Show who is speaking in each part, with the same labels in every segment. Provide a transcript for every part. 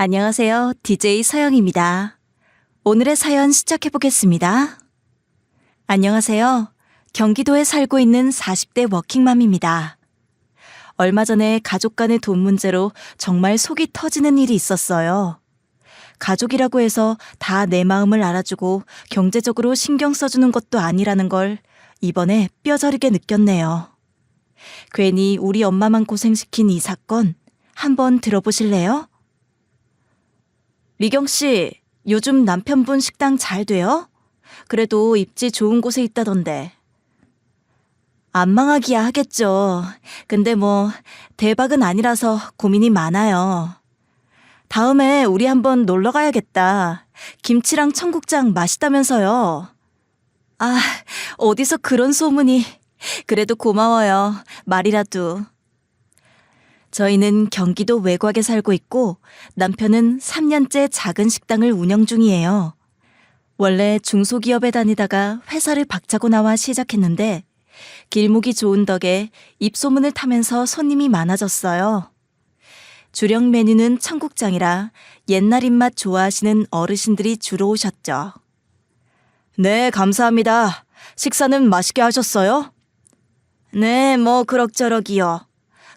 Speaker 1: 안녕하세요. DJ 서영입니다. 오늘의 사연 시작해보겠습니다. 안녕하세요. 경기도에 살고 있는 40대 워킹맘입니다. 얼마 전에 가족 간의 돈 문제로 정말 속이 터지는 일이 있었어요. 가족이라고 해서 다 내 마음을 알아주고 경제적으로 신경 써주는 것도 아니라는 걸 이번에 뼈저리게 느꼈네요. 괜히 우리 엄마만 고생시킨 이 사건 한번 들어보실래요? 미경 씨, 요즘 남편분 식당 잘 돼요? 그래도 입지 좋은 곳에 있다던데. 안 망하기야 하겠죠. 근데 뭐 대박은 아니라서 고민이 많아요. 다음에 우리 한번 놀러 가야겠다. 김치랑 청국장 맛있다면서요. 아, 어디서 그런 소문이. 그래도 고마워요. 말이라도. 저희는 경기도 외곽에 살고 있고 남편은 3년째 작은 식당을 운영 중이에요. 원래 중소기업에 다니다가 회사를 박차고 나와 시작했는데 길목이 좋은 덕에 입소문을 타면서 손님이 많아졌어요. 주력 메뉴는 청국장이라 옛날 입맛 좋아하시는 어르신들이 주로 오셨죠. 네, 감사합니다. 식사는 맛있게 하셨어요? 네, 뭐 그럭저럭이요.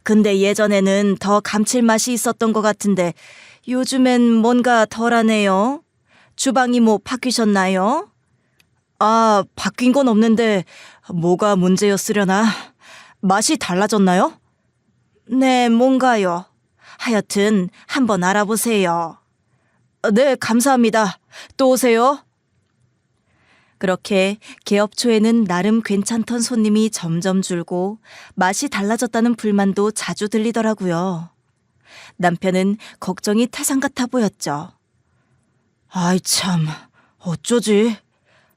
Speaker 1: 근데 예전에는 더 감칠맛이 있었던 것 같은데 요즘엔 뭔가 덜하네요. 주방이 뭐 바뀌셨나요? 아, 바뀐 건 없는데 뭐가 문제였으려나? 맛이 달라졌나요? 네, 뭔가요. 하여튼 한번 알아보세요. 네, 감사합니다. 또 오세요. 그렇게 개업 초에는 나름 괜찮던 손님이 점점 줄고 맛이 달라졌다는 불만도 자주 들리더라고요. 남편은 걱정이 태산 같아 보였죠. 아이 참, 어쩌지?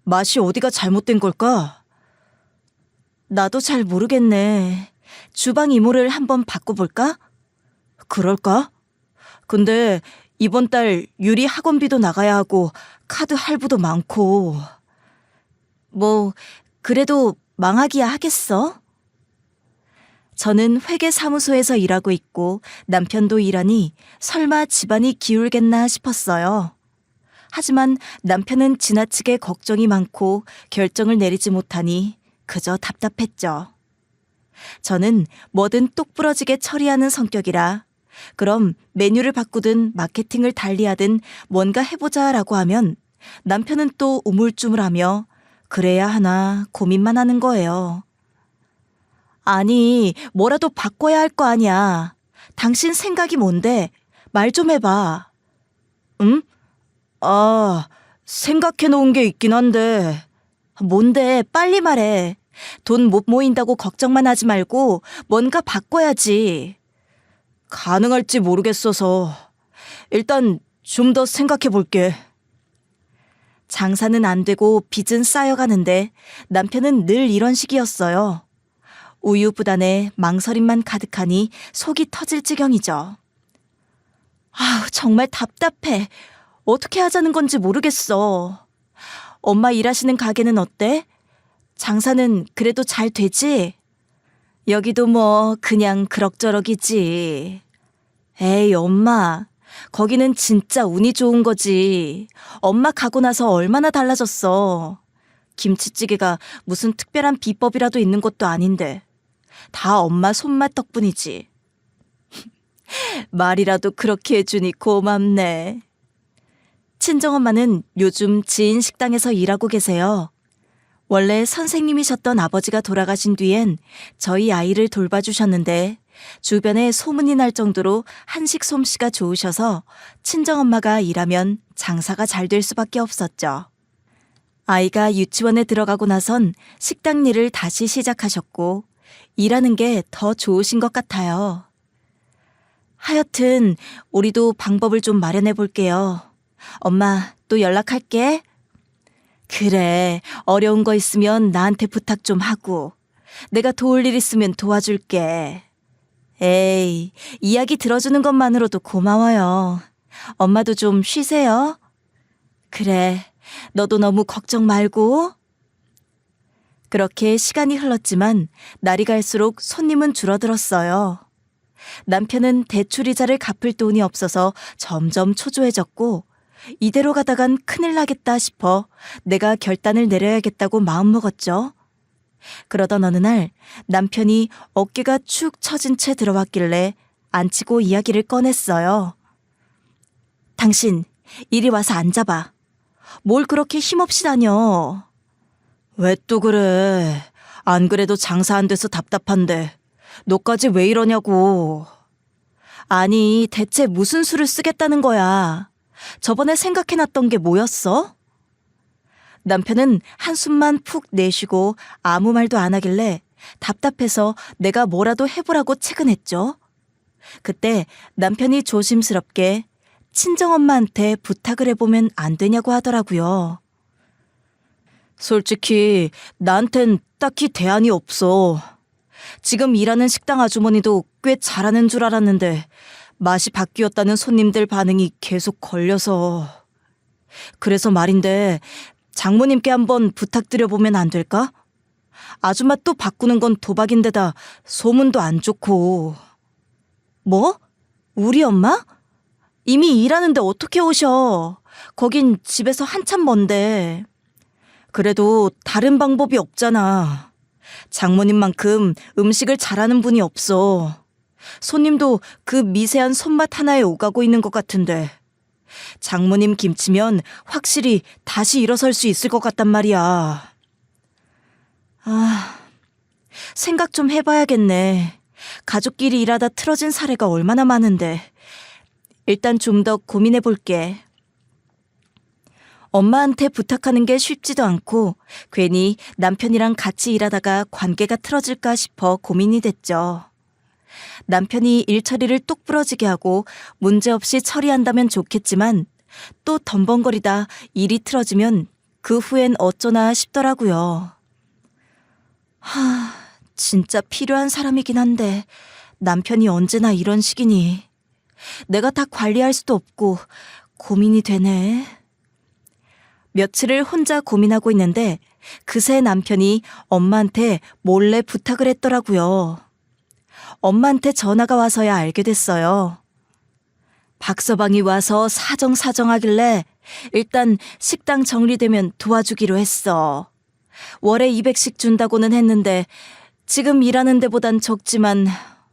Speaker 1: 맛이 어디가 잘못된 걸까? 나도 잘 모르겠네. 주방 이모를 한번 바꿔볼까? 그럴까? 근데 이번 달 유리 학원비도 나가야 하고 카드 할부도 많고. 뭐 그래도 망하기야 하겠어? 저는 회계사무소에서 일하고 있고 남편도 일하니 설마 집안이 기울겠나 싶었어요. 하지만 남편은 지나치게 걱정이 많고 결정을 내리지 못하니 그저 답답했죠. 저는 뭐든 똑부러지게 처리하는 성격이라 그럼 메뉴를 바꾸든 마케팅을 달리하든 뭔가 해보자라고 하면 남편은 또 우물쭈물하며 그래야 하나 고민만 하는 거예요. 아니, 뭐라도 바꿔야 할 거 아니야. 당신 생각이 뭔데? 말 좀 해봐. 응? 아, 생각해 놓은 게 있긴 한데. 뭔데? 빨리 말해. 돈 못 모인다고 걱정만 하지 말고 뭔가 바꿔야지. 가능할지 모르겠어서. 일단 좀 더 생각해 볼게. 장사는 안 되고 빚은 쌓여가는데 남편은 늘 이런 식이었어요. 우유부단에 망설임만 가득하니 속이 터질 지경이죠. 아우, 정말 답답해. 어떻게 하자는 건지 모르겠어. 엄마 일하시는 가게는 어때? 장사는 그래도 잘 되지? 여기도 뭐 그냥 그럭저럭이지. 에이, 엄마. 거기는 진짜 운이 좋은 거지. 엄마 가고 나서 얼마나 달라졌어. 김치찌개가 무슨 특별한 비법이라도 있는 것도 아닌데. 다 엄마 손맛 덕분이지. 말이라도 그렇게 해주니 고맙네. 친정엄마는 요즘 지인 식당에서 일하고 계세요. 원래 선생님이셨던 아버지가 돌아가신 뒤엔 저희 아이를 돌봐주셨는데 주변에 소문이 날 정도로 한식 솜씨가 좋으셔서 친정엄마가 일하면 장사가 잘 될 수밖에 없었죠. 아이가 유치원에 들어가고 나선 식당 일을 다시 시작하셨고 일하는 게 더 좋으신 것 같아요. 하여튼 우리도 방법을 좀 마련해 볼게요. 엄마, 또 연락할게. 그래, 어려운 거 있으면 나한테 부탁 좀 하고. 내가 도울 일 있으면 도와줄게. 에이, 이야기 들어주는 것만으로도 고마워요. 엄마도 좀 쉬세요. 그래, 너도 너무 걱정 말고. 그렇게 시간이 흘렀지만 날이 갈수록 손님은 줄어들었어요. 남편은 대출이자를 갚을 돈이 없어서 점점 초조해졌고 이대로 가다간 큰일 나겠다 싶어 내가 결단을 내려야겠다고 마음먹었죠. 그러던 어느 날 남편이 어깨가 축 처진 채 들어왔길래 앉히고 이야기를 꺼냈어요. 당신 이리 와서 앉아봐. 뭘 그렇게 힘없이 다녀. 왜 또 그래. 안 그래도 장사 안 돼서 답답한데 너까지 왜 이러냐고. 아니 대체 무슨 수를 쓰겠다는 거야. 저번에 생각해놨던 게 뭐였어? 남편은 한숨만 푹 내쉬고 아무 말도 안 하길래 답답해서 내가 뭐라도 해보라고 채근했죠. 그때 남편이 조심스럽게 친정엄마한테 부탁을 해보면 안 되냐고 하더라고요. 솔직히 나한텐 딱히 대안이 없어. 지금 일하는 식당 아주머니도 꽤 잘하는 줄 알았는데 맛이 바뀌었다는 손님들 반응이 계속 걸려서. 그래서 말인데 장모님께 한번 부탁드려보면 안 될까? 아줌마 또 바꾸는 건 도박인데다 소문도 안 좋고. 뭐? 우리 엄마? 이미 일하는데 어떻게 오셔? 거긴 집에서 한참 먼데. 그래도 다른 방법이 없잖아. 장모님만큼 음식을 잘하는 분이 없어. 손님도 그 미세한 손맛 하나에 오가고 있는 것 같은데. 장모님 김치면 확실히 다시 일어설 수 있을 것 같단 말이야. 생각 좀 해봐야겠네. 가족끼리 일하다 틀어진 사례가 얼마나 많은데. 일단 좀 더 고민해 볼게. 엄마한테 부탁하는 게 쉽지도 않고 괜히 남편이랑 같이 일하다가 관계가 틀어질까 싶어 고민이 됐죠. 남편이 일 처리를 똑 부러지게 하고 문제없이 처리한다면 좋겠지만 또 덤벙거리다 일이 틀어지면 그 후엔 어쩌나 싶더라고요. 진짜 필요한 사람이긴 한데 남편이 언제나 이런 식이니. 내가 다 관리할 수도 없고 고민이 되네. 며칠을 혼자 고민하고 있는데 그새 남편이 엄마한테 몰래 부탁을 했더라고요. 엄마한테 전화가 와서야 알게 됐어요. 박서방이 와서 사정하길래 일단 식당 정리되면 도와주기로 했어. 월에 200씩 준다고는 했는데 지금 일하는 데보단 적지만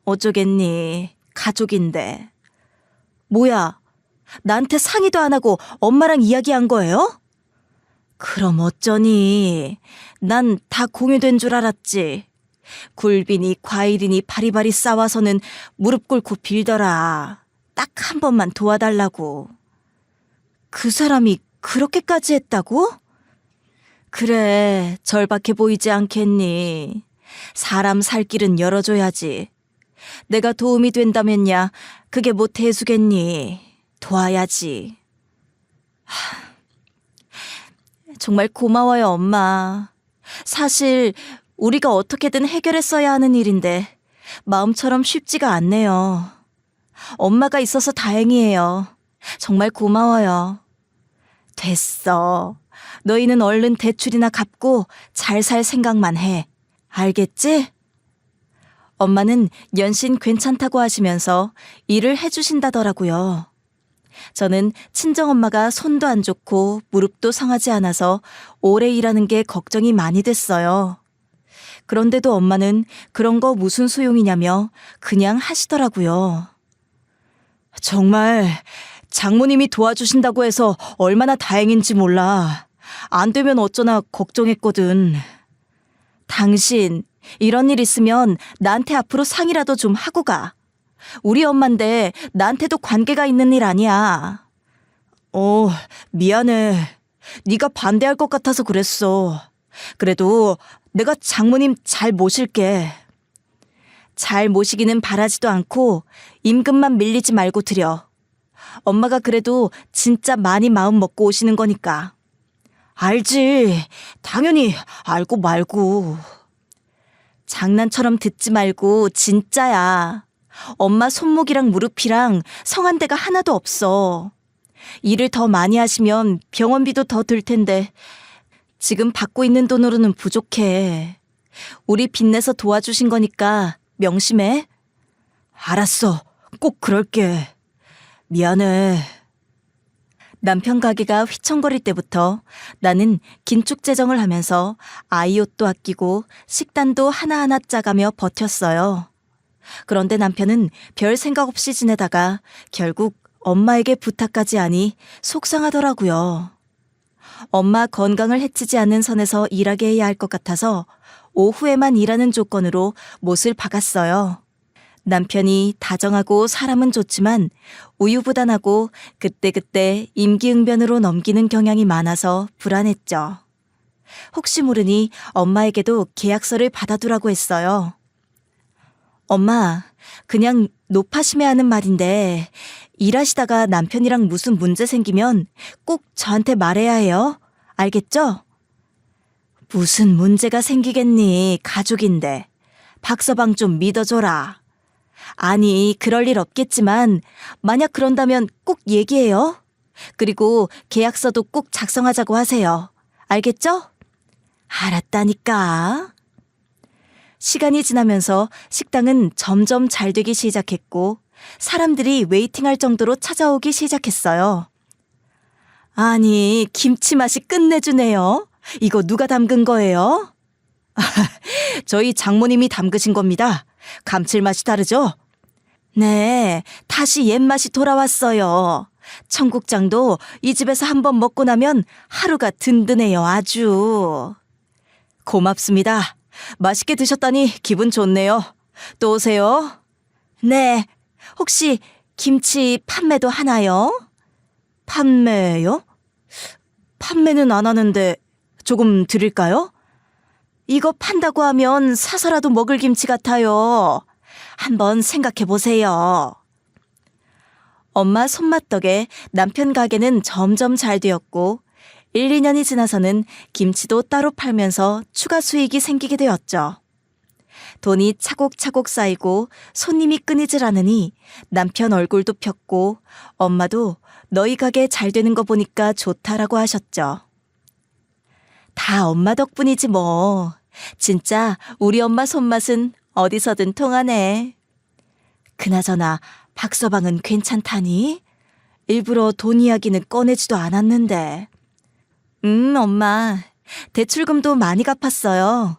Speaker 1: 어쩌겠니. 가족인데. 뭐야? 나한테 상의도 안 하고 엄마랑 이야기한 거예요? 그럼 어쩌니. 난 다 공유된 줄 알았지. 굴비니 과일이니 바리바리 싸와서는 무릎 꿇고 빌더라. 딱 한 번만 도와달라고. 그 사람이 그렇게까지 했다고? 그래, 절박해 보이지 않겠니? 사람 살 길은 열어줘야지. 내가 도움이 된다면야 그게 뭐 대수겠니? 도와야지. 정말 고마워요, 엄마. 사실 우리가 어떻게든 해결했어야 하는 일인데 마음처럼 쉽지가 않네요. 엄마가 있어서 다행이에요. 정말 고마워요. 됐어. 너희는 얼른 대출이나 갚고 잘 살 생각만 해. 알겠지? 엄마는 연신 괜찮다고 하시면서 일을 해주신다더라고요. 저는 친정엄마가 손도 안 좋고 무릎도 성하지 않아서 오래 일하는 게 걱정이 많이 됐어요. 그런데도 엄마는 그런 거 무슨 소용이냐며 그냥 하시더라고요. 정말 장모님이 도와주신다고 해서 얼마나 다행인지 몰라. 안 되면 어쩌나 걱정했거든. 당신 이런 일 있으면 나한테 앞으로 상의라도 좀 하고 가. 우리 엄마인데 나한테도 관계가 있는 일 아니야. 미안해. 네가 반대할 것 같아서 그랬어. 그래도 내가 장모님 잘 모실게. 잘 모시기는 바라지도 않고 임금만 밀리지 말고 드려. 엄마가 그래도 진짜 많이 마음 먹고 오시는 거니까. 알지. 당연히 알고 말고. 장난처럼 듣지 말고 진짜야. 엄마 손목이랑 무릎이랑 성한 데가 하나도 없어. 일을 더 많이 하시면 병원비도 더 들 텐데 지금 받고 있는 돈으로는 부족해. 우리 빚내서 도와주신 거니까 명심해. 알았어. 꼭 그럴게. 미안해. 남편 가게가 휘청거릴 때부터 나는 긴축 재정을 하면서 아이 옷도 아끼고 식단도 하나하나 짜가며 버텼어요. 그런데 남편은 별 생각 없이 지내다가 결국 엄마에게 부탁까지 하니 속상하더라고요. 엄마 건강을 해치지 않는 선에서 일하게 해야 할 것 같아서 오후에만 일하는 조건으로 못을 박았어요. 남편이 다정하고 사람은 좋지만 우유부단하고 그때그때 임기응변으로 넘기는 경향이 많아서 불안했죠. 혹시 모르니 엄마에게도 계약서를 받아두라고 했어요. 엄마, 그냥 노파심에 하는 말인데 일하시다가 남편이랑 무슨 문제 생기면 꼭 저한테 말해야 해요. 알겠죠? 무슨 문제가 생기겠니? 가족인데. 박서방 좀 믿어줘라. 아니, 그럴 일 없겠지만 만약 그런다면 꼭 얘기해요. 그리고 계약서도 꼭 작성하자고 하세요. 알겠죠? 알았다니까. 시간이 지나면서 식당은 점점 잘 되기 시작했고 사람들이 웨이팅할 정도로 찾아오기 시작했어요. 아니, 김치 맛이 끝내주네요. 이거 누가 담근 거예요? 저희 장모님이 담그신 겁니다. 감칠맛이 다르죠? 네, 다시 옛맛이 돌아왔어요. 청국장도 이 집에서 한번 먹고 나면 하루가 든든해요, 아주. 고맙습니다. 맛있게 드셨다니 기분 좋네요. 또 오세요. 네, 혹시 김치 판매도 하나요? 판매요? 판매는 안 하는데 조금 드릴까요? 이거 판다고 하면 사서라도 먹을 김치 같아요. 한번 생각해 보세요. 엄마 손맛 덕에 남편 가게는 점점 잘 되었고 1, 2년이 지나서는 김치도 따로 팔면서 추가 수익이 생기게 되었죠. 돈이 차곡차곡 쌓이고 손님이 끊이질 않으니 남편 얼굴도 폈고 엄마도 너희 가게 잘 되는 거 보니까 좋다라고 하셨죠. 다 엄마 덕분이지 뭐. 진짜 우리 엄마 손맛은 어디서든 통하네. 그나저나 박서방은 괜찮다니? 일부러 돈 이야기는 꺼내지도 않았는데. 엄마. 대출금도 많이 갚았어요.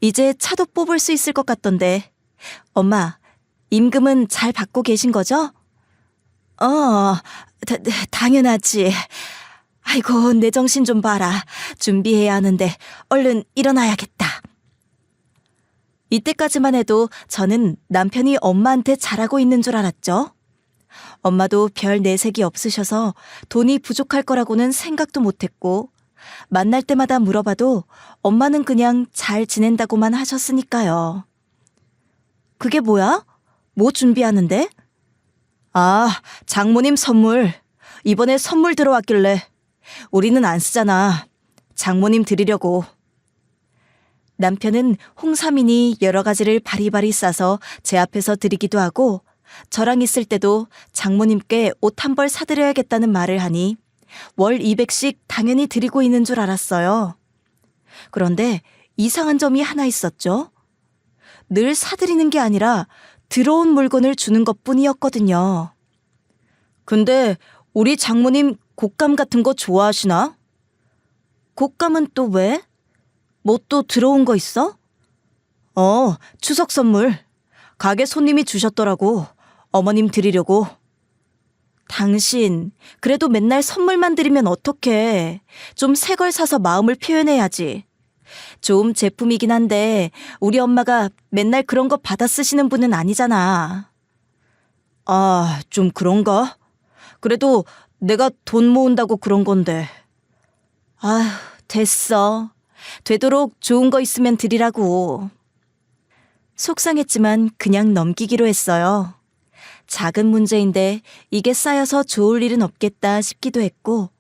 Speaker 1: 이제 차도 뽑을 수 있을 것 같던데. 엄마, 임금은 잘 받고 계신 거죠? 당연하지. 아이고, 내 정신 좀 봐라. 준비해야 하는데 얼른 일어나야겠다. 이때까지만 해도 저는 남편이 엄마한테 잘하고 있는 줄 알았죠. 엄마도 별 내색이 없으셔서 돈이 부족할 거라고는 생각도 못했고 만날 때마다 물어봐도 엄마는 그냥 잘 지낸다고만 하셨으니까요. 그게 뭐야? 뭐 준비하는데? 아, 장모님 선물. 이번에 선물 들어왔길래. 우리는 안 쓰잖아. 장모님 드리려고. 남편은 홍삼이니 여러 가지를 바리바리 싸서 제 앞에서 드리기도 하고 저랑 있을 때도 장모님께 옷 한 벌 사드려야겠다는 말을 하니 월 200씩 당연히 드리고 있는 줄 알았어요. 그런데 이상한 점이 하나 있었죠. 늘 사드리는 게 아니라 들어온 물건을 주는 것뿐이었거든요. 근데 우리 장모님 곶감 같은 거 좋아하시나? 곶감은 또 왜? 뭐 또 들어온 거 있어? 추석 선물. 가게 손님이 주셨더라고. 어머님 드리려고. 당신, 그래도 맨날 선물만 드리면 어떡해. 좀 새 걸 사서 마음을 표현해야지. 좋은 제품이긴 한데 우리 엄마가 맨날 그런 거 받아 쓰시는 분은 아니잖아. 아, 좀 그런가? 그래도 내가 돈 모은다고 그런 건데. 아휴, 됐어. 되도록 좋은 거 있으면 드리라고. 속상했지만 그냥 넘기기로 했어요. 작은 문제인데 이게 쌓여서 좋을 일은 없겠다 싶기도 했고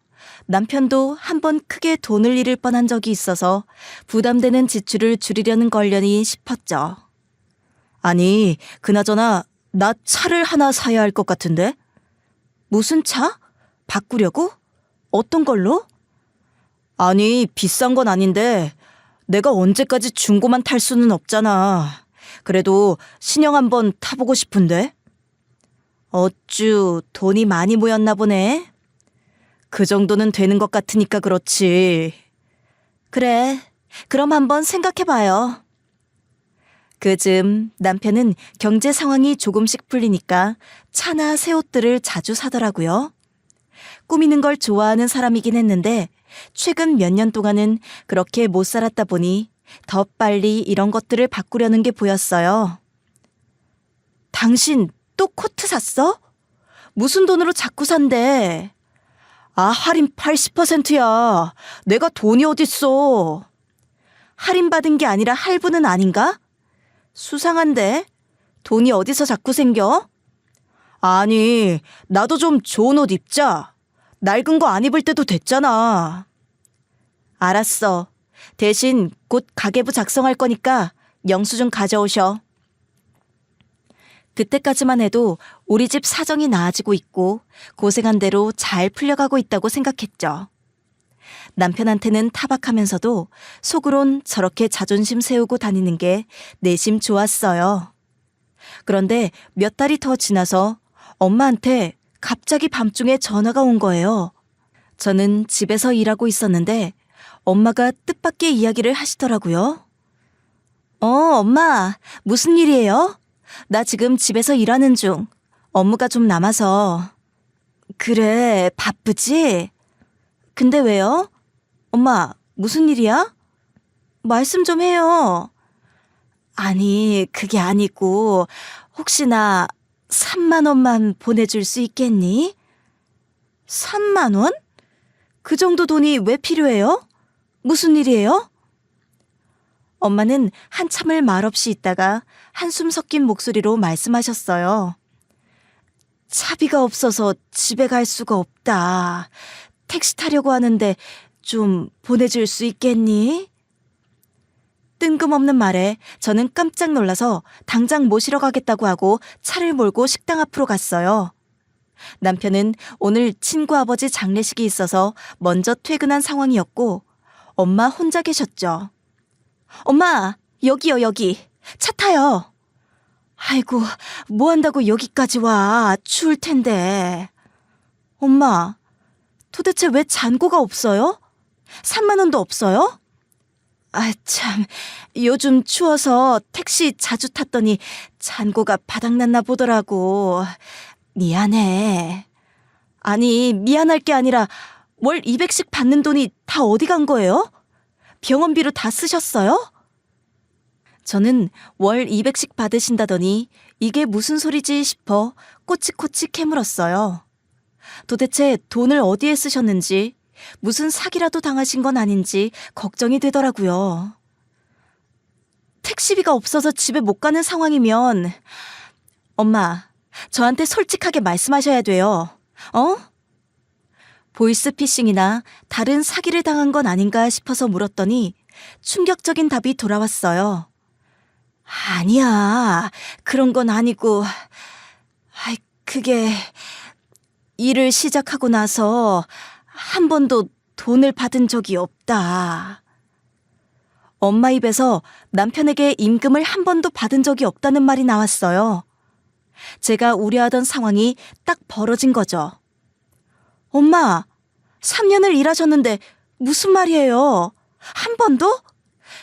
Speaker 1: 남편도 한번 크게 돈을 잃을 뻔한 적이 있어서 부담되는 지출을 줄이려는 걸려니 싶었죠. 아니, 그나저나 나 차를 하나 사야 할 것 같은데? 무슨 차? 바꾸려고? 어떤 걸로? 아니, 비싼 건 아닌데 내가 언제까지 중고만 탈 수는 없잖아. 그래도 신형 한번 타보고 싶은데. 어쭈, 돈이 많이 모였나 보네. 그 정도는 되는 것 같으니까 그렇지. 그래, 그럼 한번 생각해봐요. 그즈음 남편은 경제 상황이 조금씩 풀리니까 차나 새 옷들을 자주 사더라고요. 꾸미는 걸 좋아하는 사람이긴 했는데 최근 몇 년 동안은 그렇게 못 살았다 보니 더 빨리 이런 것들을 바꾸려는 게 보였어요. 당신 또 코트 샀어? 무슨 돈으로 자꾸 산대? 아, 할인 80%야. 내가 돈이 어딨어. 할인받은 게 아니라 할부는 아닌가? 수상한데? 돈이 어디서 자꾸 생겨? 아니, 나도 좀 좋은 옷 입자. 낡은 거 안 입을 때도 됐잖아. 알았어. 대신 곧 가계부 작성할 거니까 영수증 가져오셔. 그때까지만 해도 우리 집 사정이 나아지고 있고 고생한 대로 잘 풀려가고 있다고 생각했죠. 남편한테는 타박하면서도 속으론 저렇게 자존심 세우고 다니는 게 내심 좋았어요. 그런데 몇 달이 더 지나서 엄마한테 갑자기 밤중에 전화가 온 거예요. 저는 집에서 일하고 있었는데 엄마가 뜻밖의 이야기를 하시더라고요. 엄마, 무슨 일이에요? 나 지금 집에서 일하는 중. 업무가 좀 남아서. 그래, 바쁘지? 근데 왜요? 엄마, 무슨 일이야? 말씀 좀 해요. 아니, 그게 아니고 혹시나 3만 원만 보내줄 수 있겠니? 3만 원? 그 정도 돈이 왜 필요해요? 무슨 일이에요? 엄마는 한참을 말없이 있다가 한숨 섞인 목소리로 말씀하셨어요. 차비가 없어서 집에 갈 수가 없다. 택시 타려고 하는데 좀 보내줄 수 있겠니? 뜬금없는 말에 저는 깜짝 놀라서 당장 모시러 가겠다고 하고 차를 몰고 식당 앞으로 갔어요. 남편은 오늘 친구 아버지 장례식이 있어서 먼저 퇴근한 상황이었고 엄마 혼자 계셨죠. 엄마, 여기요, 여기. 차 타요. 아이고, 뭐 한다고 여기까지 와. 추울 텐데. 엄마, 도대체 왜 잔고가 없어요? 3만 원도 없어요? 아, 참, 요즘 추워서 택시 자주 탔더니 잔고가 바닥났나 보더라고. 미안해. 아니, 미안할 게 아니라 월 200씩 받는 돈이 다 어디 간 거예요? 병원비로 다 쓰셨어요? 저는 월 200씩 받으신다더니 이게 무슨 소리지 싶어 꼬치꼬치 캐물었어요. 도대체 돈을 어디에 쓰셨는지, 무슨 사기라도 당하신 건 아닌지 걱정이 되더라고요. 택시비가 없어서 집에 못 가는 상황이면 엄마, 저한테 솔직하게 말씀하셔야 돼요. 보이스피싱이나 다른 사기를 당한 건 아닌가 싶어서 물었더니 충격적인 답이 돌아왔어요. 아니야, 그런 건 아니고, 그게 일을 시작하고 나서 한 번도 돈을 받은 적이 없다. 엄마 입에서 남편에게 임금을 한 번도 받은 적이 없다는 말이 나왔어요. 제가 우려하던 상황이 딱 벌어진 거죠. 엄마, 3년을 일하셨는데 무슨 말이에요? 한 번도?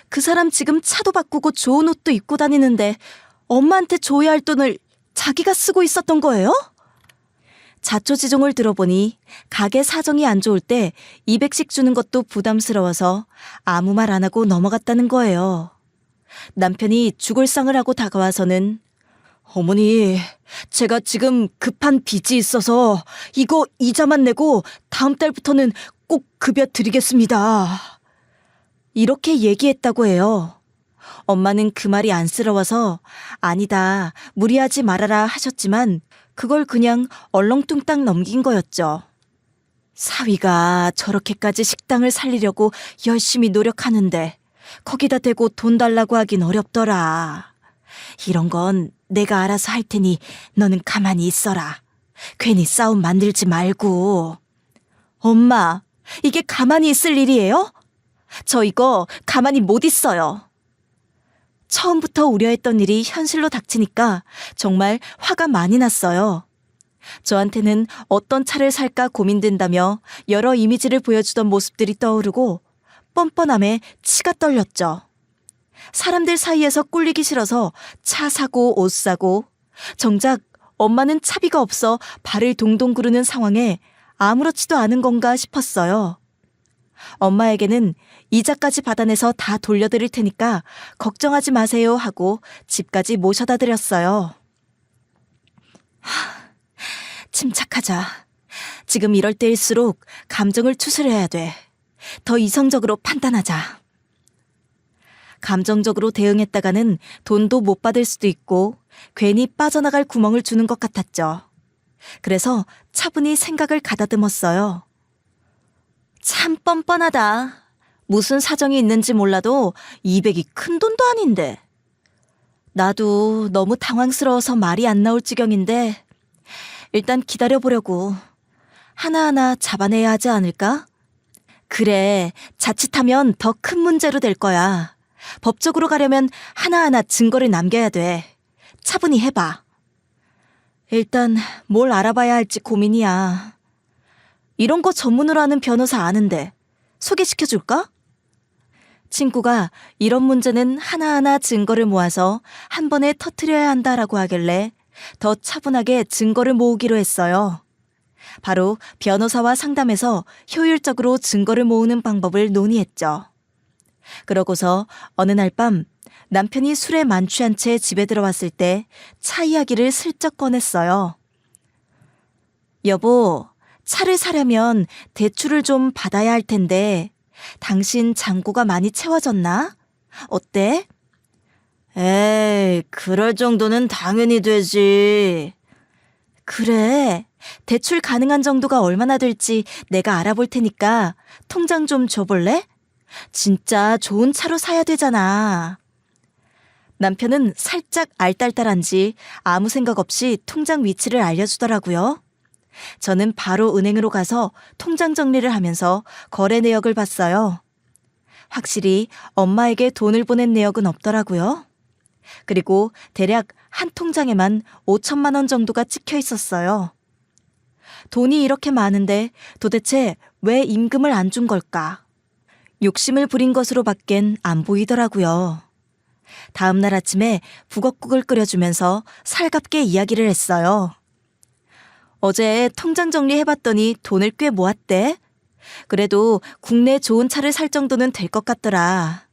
Speaker 1: 그 사람 지금 차도 바꾸고 좋은 옷도 입고 다니는데 엄마한테 줘야 할 돈을 자기가 쓰고 있었던 거예요? 자초지종을 들어보니 가게 사정이 안 좋을 때 200씩 주는 것도 부담스러워서 아무 말 안 하고 넘어갔다는 거예요. 남편이 죽을상을 하고 다가와서는 어머니, 제가 지금 급한 빚이 있어서 이거 이자만 내고 다음 달부터는 꼭 급여 드리겠습니다. 이렇게 얘기했다고 해요. 엄마는 그 말이 안쓰러워서 아니다, 무리하지 말아라 하셨지만 그걸 그냥 얼렁뚱땅 넘긴 거였죠. 사위가 저렇게까지 식당을 살리려고 열심히 노력하는데 거기다 대고 돈 달라고 하긴 어렵더라. 이런 건 내가 알아서 할 테니 너는 가만히 있어라. 괜히 싸움 만들지 말고. 엄마, 이게 가만히 있을 일이에요? 저 이거 가만히 못 있어요. 처음부터 우려했던 일이 현실로 닥치니까 정말 화가 많이 났어요. 저한테는 어떤 차를 살까 고민된다며 여러 이미지를 보여주던 모습들이 떠오르고 뻔뻔함에 치가 떨렸죠. 사람들 사이에서 꿀리기 싫어서 차 사고 옷 사고, 정작 엄마는 차비가 없어 발을 동동 구르는 상황에 아무렇지도 않은 건가 싶었어요. 엄마에게는 이자까지 받아내서 다 돌려드릴 테니까 걱정하지 마세요 하고 집까지 모셔다 드렸어요. 침착하자. 지금 이럴 때일수록 감정을 추스려야 돼. 더 이성적으로 판단하자. 감정적으로 대응했다가는 돈도 못 받을 수도 있고 괜히 빠져나갈 구멍을 주는 것 같았죠. 그래서 차분히 생각을 가다듬었어요. 참 뻔뻔하다. 무슨 사정이 있는지 몰라도 200이 큰 돈도 아닌데. 나도 너무 당황스러워서 말이 안 나올 지경인데 일단 기다려보려고. 하나하나 잡아내야 하지 않을까? 그래, 자칫하면 더 큰 문제로 될 거야. 법적으로 가려면 하나하나 증거를 남겨야 돼. 차분히 해봐. 일단 뭘 알아봐야 할지 고민이야. 이런 거 전문으로 하는 변호사 아는데 소개시켜줄까? 친구가 이런 문제는 하나하나 증거를 모아서 한 번에 터뜨려야 한다라고 하길래 더 차분하게 증거를 모으기로 했어요. 바로 변호사와 상담해서 효율적으로 증거를 모으는 방법을 논의했죠. 그러고서 어느 날 밤 남편이 술에 만취한 채 집에 들어왔을 때 차 이야기를 슬쩍 꺼냈어요. 여보, 차를 사려면 대출을 좀 받아야 할 텐데 당신 잔고가 많이 채워졌나? 어때? 에이, 그럴 정도는 당연히 되지. 그래, 대출 가능한 정도가 얼마나 될지 내가 알아볼 테니까 통장 좀 줘볼래? 진짜 좋은 차로 사야 되잖아. 남편은 살짝 알딸딸한지 아무 생각 없이 통장 위치를 알려주더라고요. 저는 바로 은행으로 가서 통장 정리를 하면서 거래 내역을 봤어요. 확실히 엄마에게 돈을 보낸 내역은 없더라고요. 그리고 대략 한 통장에만 5천만 원 정도가 찍혀 있었어요. 돈이 이렇게 많은데 도대체 왜 임금을 안 준 걸까? 욕심을 부린 것으로 밖엔 안 보이더라고요. 다음 날 아침에 북엇국을 끓여주면서 살갑게 이야기를 했어요. 어제 통장 정리해봤더니 돈을 꽤 모았대. 그래도 국내 좋은 차를 살 정도는 될 것 같더라.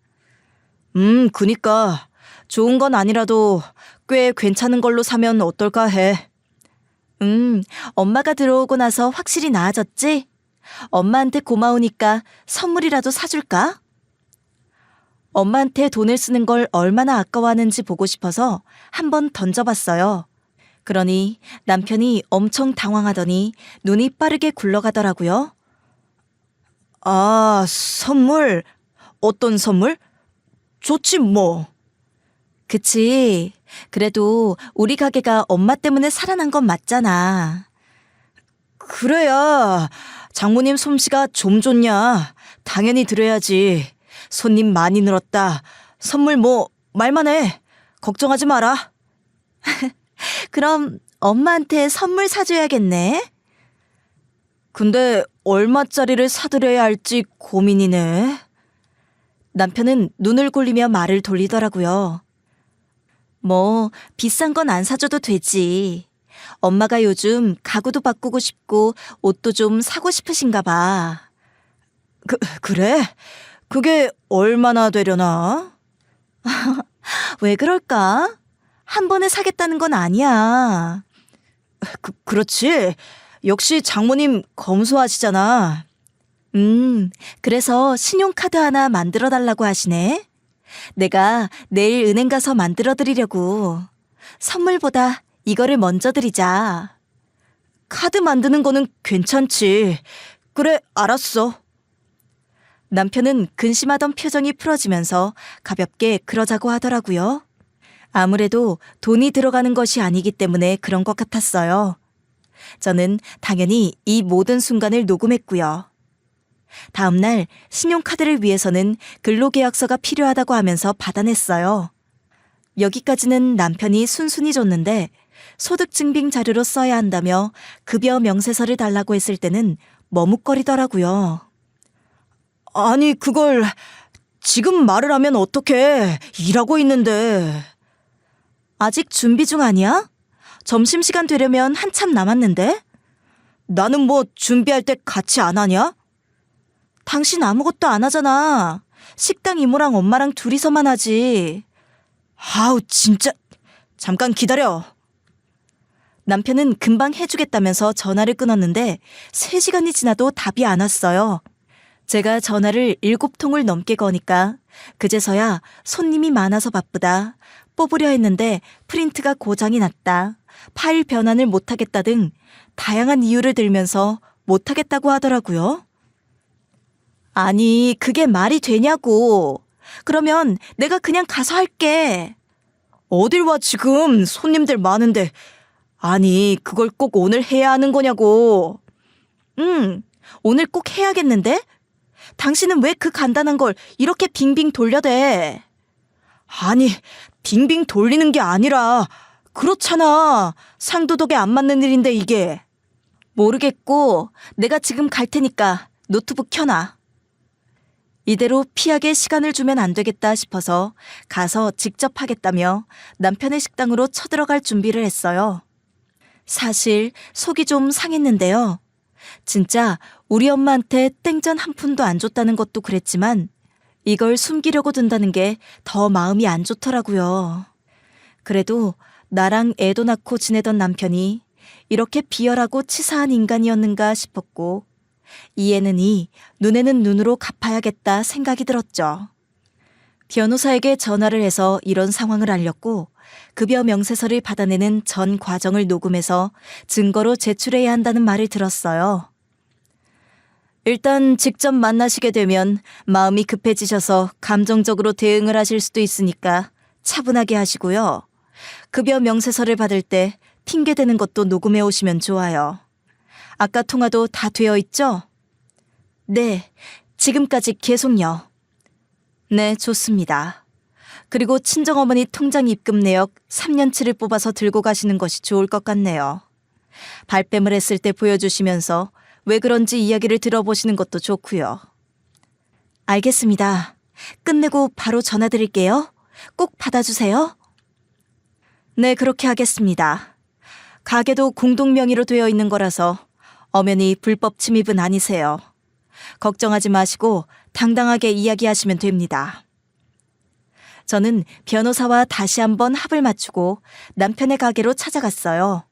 Speaker 1: 그니까 좋은 건 아니라도 꽤 괜찮은 걸로 사면 어떨까 해. 엄마가 들어오고 나서 확실히 나아졌지? 엄마한테 고마우니까 선물이라도 사줄까? 엄마한테 돈을 쓰는 걸 얼마나 아까워하는지 보고 싶어서 한번 던져봤어요. 그러니 남편이 엄청 당황하더니 눈이 빠르게 굴러가더라고요. 아, 선물? 어떤 선물? 좋지 뭐. 그치. 그래도 우리 가게가 엄마 때문에 살아난 건 맞잖아. 그래야 장모님 솜씨가 좀 좋냐. 당연히 드려야지. 손님 많이 늘었다. 선물 뭐 말만 해. 걱정하지 마라. 그럼 엄마한테 선물 사줘야겠네. 근데 얼마짜리를 사드려야 할지 고민이네. 남편은 눈을 굴리며 말을 돌리더라고요. 뭐 비싼 건 안 사줘도 되지. 엄마가 요즘 가구도 바꾸고 싶고 옷도 좀 사고 싶으신가 봐. 그래? 그게 얼마나 되려나? 왜 그럴까? 한 번에 사겠다는 건 아니야. 그렇지. 역시 장모님 검소하시잖아. 그래서 신용카드 하나 만들어 달라고 하시네. 내가 내일 은행 가서 만들어 드리려고. 선물보다 이거를 먼저 드리자. 카드 만드는 거는 괜찮지. 그래, 알았어. 남편은 근심하던 표정이 풀어지면서 가볍게 그러자고 하더라고요. 아무래도 돈이 들어가는 것이 아니기 때문에 그런 것 같았어요. 저는 당연히 이 모든 순간을 녹음했고요. 다음 날 신용카드를 위해서는 근로계약서가 필요하다고 하면서 받아냈어요. 여기까지는 남편이 순순히 줬는데 소득증빙 자료로 써야 한다며 급여 명세서를 달라고 했을 때는 머뭇거리더라고요. 아니, 그걸 지금 말을 하면 어떡해. 일하고 있는데. 아직 준비 중 아니야? 점심시간 되려면 한참 남았는데? 나는 뭐 준비할 때 같이 안 하냐? 당신 아무것도 안 하잖아. 식당 이모랑 엄마랑 둘이서만 하지. 아우, 진짜. 잠깐 기다려. 남편은 금방 해주겠다면서 전화를 끊었는데 3시간이 지나도 답이 안 왔어요. 제가 전화를 7통을 넘게 거니까 그제서야 손님이 많아서 바쁘다, 뽑으려 했는데 프린트가 고장이 났다, 파일 변환을 못하겠다 등 다양한 이유를 들면서 못하겠다고 하더라고요. 아니, 그게 말이 되냐고. 그러면 내가 그냥 가서 할게. 어딜 와 지금, 손님들 많은데. 아니, 그걸 꼭 오늘 해야 하는 거냐고. 오늘 꼭 해야겠는데? 당신은 왜 그 간단한 걸 이렇게 빙빙 돌려대? 아니, 빙빙 돌리는 게 아니라 그렇잖아. 상도덕에 안 맞는 일인데 이게. 모르겠고 내가 지금 갈 테니까 노트북 켜놔. 이대로 피하게 시간을 주면 안 되겠다 싶어서 가서 직접 하겠다며 남편의 식당으로 쳐들어갈 준비를 했어요. 사실 속이 좀 상했는데요. 진짜 우리 엄마한테 땡전 한 푼도 안 줬다는 것도 그랬지만 이걸 숨기려고 든다는 게 더 마음이 안 좋더라고요. 그래도 나랑 애도 낳고 지내던 남편이 이렇게 비열하고 치사한 인간이었는가 싶었고, 이에는 이, 눈에는 눈으로 갚아야겠다 생각이 들었죠. 변호사에게 전화를 해서 이런 상황을 알렸고 급여 명세서를 받아내는 전 과정을 녹음해서 증거로 제출해야 한다는 말을 들었어요. 일단 직접 만나시게 되면 마음이 급해지셔서 감정적으로 대응을 하실 수도 있으니까 차분하게 하시고요. 급여 명세서를 받을 때 핑계대는 것도 녹음해 오시면 좋아요. 아까 통화도 다 되어 있죠? 네, 지금까지 계속요. 네, 좋습니다. 그리고 친정어머니 통장 입금 내역 3년치를 뽑아서 들고 가시는 것이 좋을 것 같네요. 발뺌을 했을 때 보여주시면서 왜 그런지 이야기를 들어보시는 것도 좋고요. 알겠습니다. 끝내고 바로 전화 드릴게요. 꼭 받아주세요. 네, 그렇게 하겠습니다. 가게도 공동 명의로 되어 있는 거라서 엄연히 불법 침입은 아니세요. 걱정하지 마시고 당당하게 이야기하시면 됩니다. 저는 변호사와 다시 한번 합을 맞추고 남편의 가게로 찾아갔어요.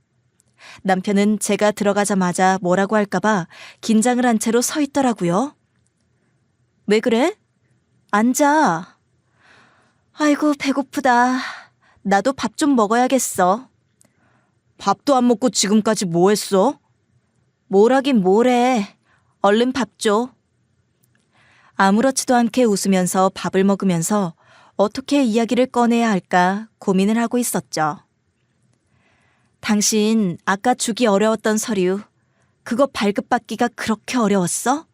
Speaker 1: 남편은 제가 들어가자마자 뭐라고 할까봐 긴장을 한 채로 서 있더라고요. 왜 그래? 앉아. 아이고, 배고프다. 나도 밥 좀 먹어야겠어. 밥도 안 먹고 지금까지 뭐 했어? 뭘 하긴 뭐래. 얼른 밥 줘. 아무렇지도 않게 웃으면서 밥을 먹으면서 어떻게 이야기를 꺼내야 할까 고민을 하고 있었죠. 당신 아까 주기 어려웠던 서류, 그거 발급받기가 그렇게 어려웠어?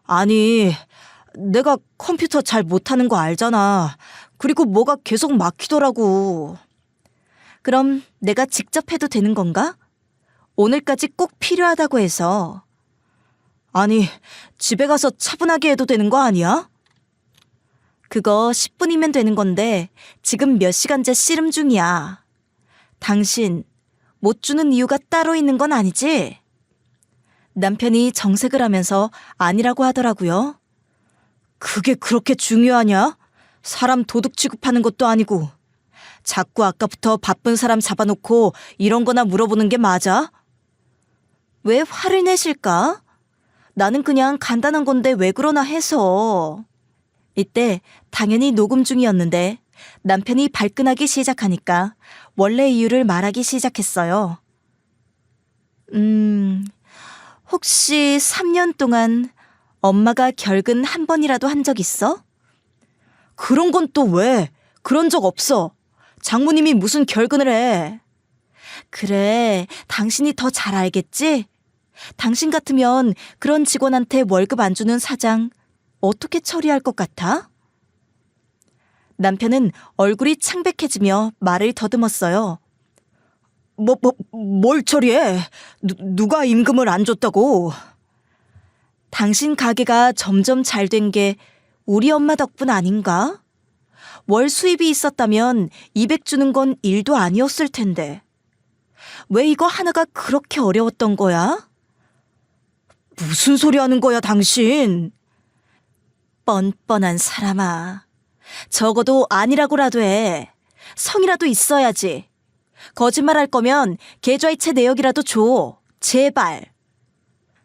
Speaker 1: 아니, 내가 컴퓨터 잘 못하는 거 알잖아. 그리고 뭐가 계속 막히더라고. 그럼 내가 직접 해도 되는 건가? 오늘까지 꼭 필요하다고 해서. 아니, 집에 가서 차분하게 해도 되는 거 아니야? 그거 10분이면 되는 건데 지금 몇 시간째 씨름 중이야. 당신 못 주는 이유가 따로 있는 건 아니지? 남편이 정색을 하면서 아니라고 하더라고요. 그게 그렇게 중요하냐? 사람 도둑 취급하는 것도 아니고. 자꾸 아까부터 바쁜 사람 잡아놓고 이런 거나 물어보는 게 맞아? 왜 화를 내실까? 나는 그냥 간단한 건데 왜 그러나 해서. 이때 당연히 녹음 중이었는데 남편이 발끈하기 시작하니까 원래 이유를 말하기 시작했어요. 혹시 3년 동안 엄마가 결근 한 번이라도 한 적 있어? 그런 건 또 왜? 그런 적 없어. 장모님이 무슨 결근을 해. 그래, 당신이 더 잘 알겠지? 당신 같으면 그런 직원한테 월급 안 주는 사장 어떻게 처리할 것 같아? 남편은 얼굴이 창백해지며 말을 더듬었어요. 뭘 처리해? 누가 임금을 안 줬다고? 당신 가게가 점점 잘 된 게 우리 엄마 덕분 아닌가? 월 수입이 있었다면 200 주는 건 일도 아니었을 텐데. 왜 이거 하나가 그렇게 어려웠던 거야? 무슨 소리 하는 거야, 당신? 뻔뻔한 사람아. 적어도 아니라고라도 해. 성이라도 있어야지. 거짓말할 거면 계좌이체 내역이라도 줘. 제발.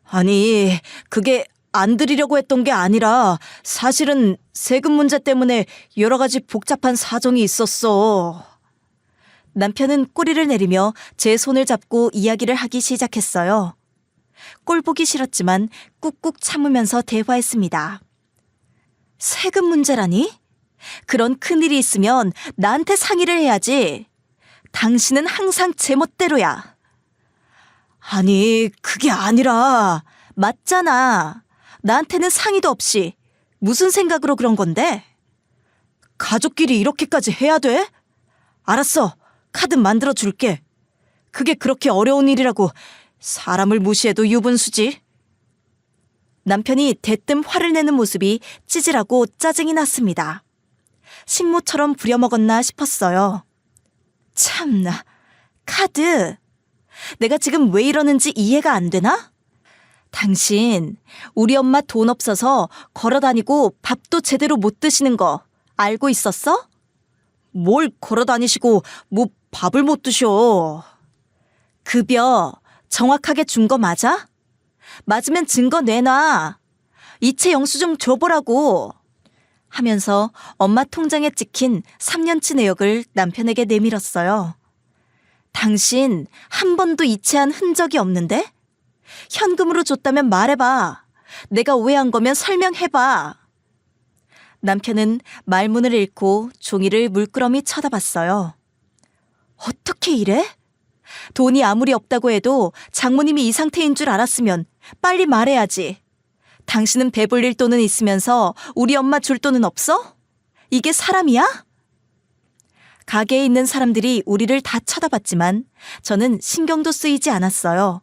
Speaker 1: 아니, 그게 안 드리려고 했던 게 아니라 사실은 세금 문제 때문에 여러 가지 복잡한 사정이 있었어. 남편은 꼬리를 내리며 제 손을 잡고 이야기를 하기 시작했어요. 꼴 보기 싫었지만 꾹꾹 참으면서 대화했습니다. 세금 문제라니? 그런 큰일이 있으면 나한테 상의를 해야지. 당신은 항상 제멋대로야. 아니, 그게 아니라 맞잖아. 나한테는 상의도 없이 무슨 생각으로 그런 건데? 가족끼리 이렇게까지 해야 돼? 알았어. 카드 만들어 줄게. 그게 그렇게 어려운 일이라고 사람을 무시해도 유분수지. 남편이 대뜸 화를 내는 모습이 찌질하고 짜증이 났습니다. 식모처럼 부려먹었나 싶었어요. 참나, 카드. 내가 지금 왜 이러는지 이해가 안 되나? 당신, 우리 엄마 돈 없어서 걸어다니고 밥도 제대로 못 드시는 거 알고 있었어? 뭘 걸어다니시고 뭐 밥을 못 드셔. 급여 정확하게 준 거 맞아? 맞으면 증거 내놔. 이체 영수증 줘보라고. 하면서 엄마 통장에 찍힌 3년치 내역을 남편에게 내밀었어요. 당신 한 번도 이체한 흔적이 없는데? 현금으로 줬다면 말해봐. 내가 오해한 거면 설명해봐. 남편은 말문을 잃고 종이를 물끄러미 쳐다봤어요. 어떻게 이래? 돈이 아무리 없다고 해도 장모님이 이 상태인 줄 알았으면 빨리 말해야지. 당신은 배불릴 돈은 있으면서 우리 엄마 줄 돈은 없어? 이게 사람이야? 가게에 있는 사람들이 우리를 다 쳐다봤지만 저는 신경도 쓰이지 않았어요.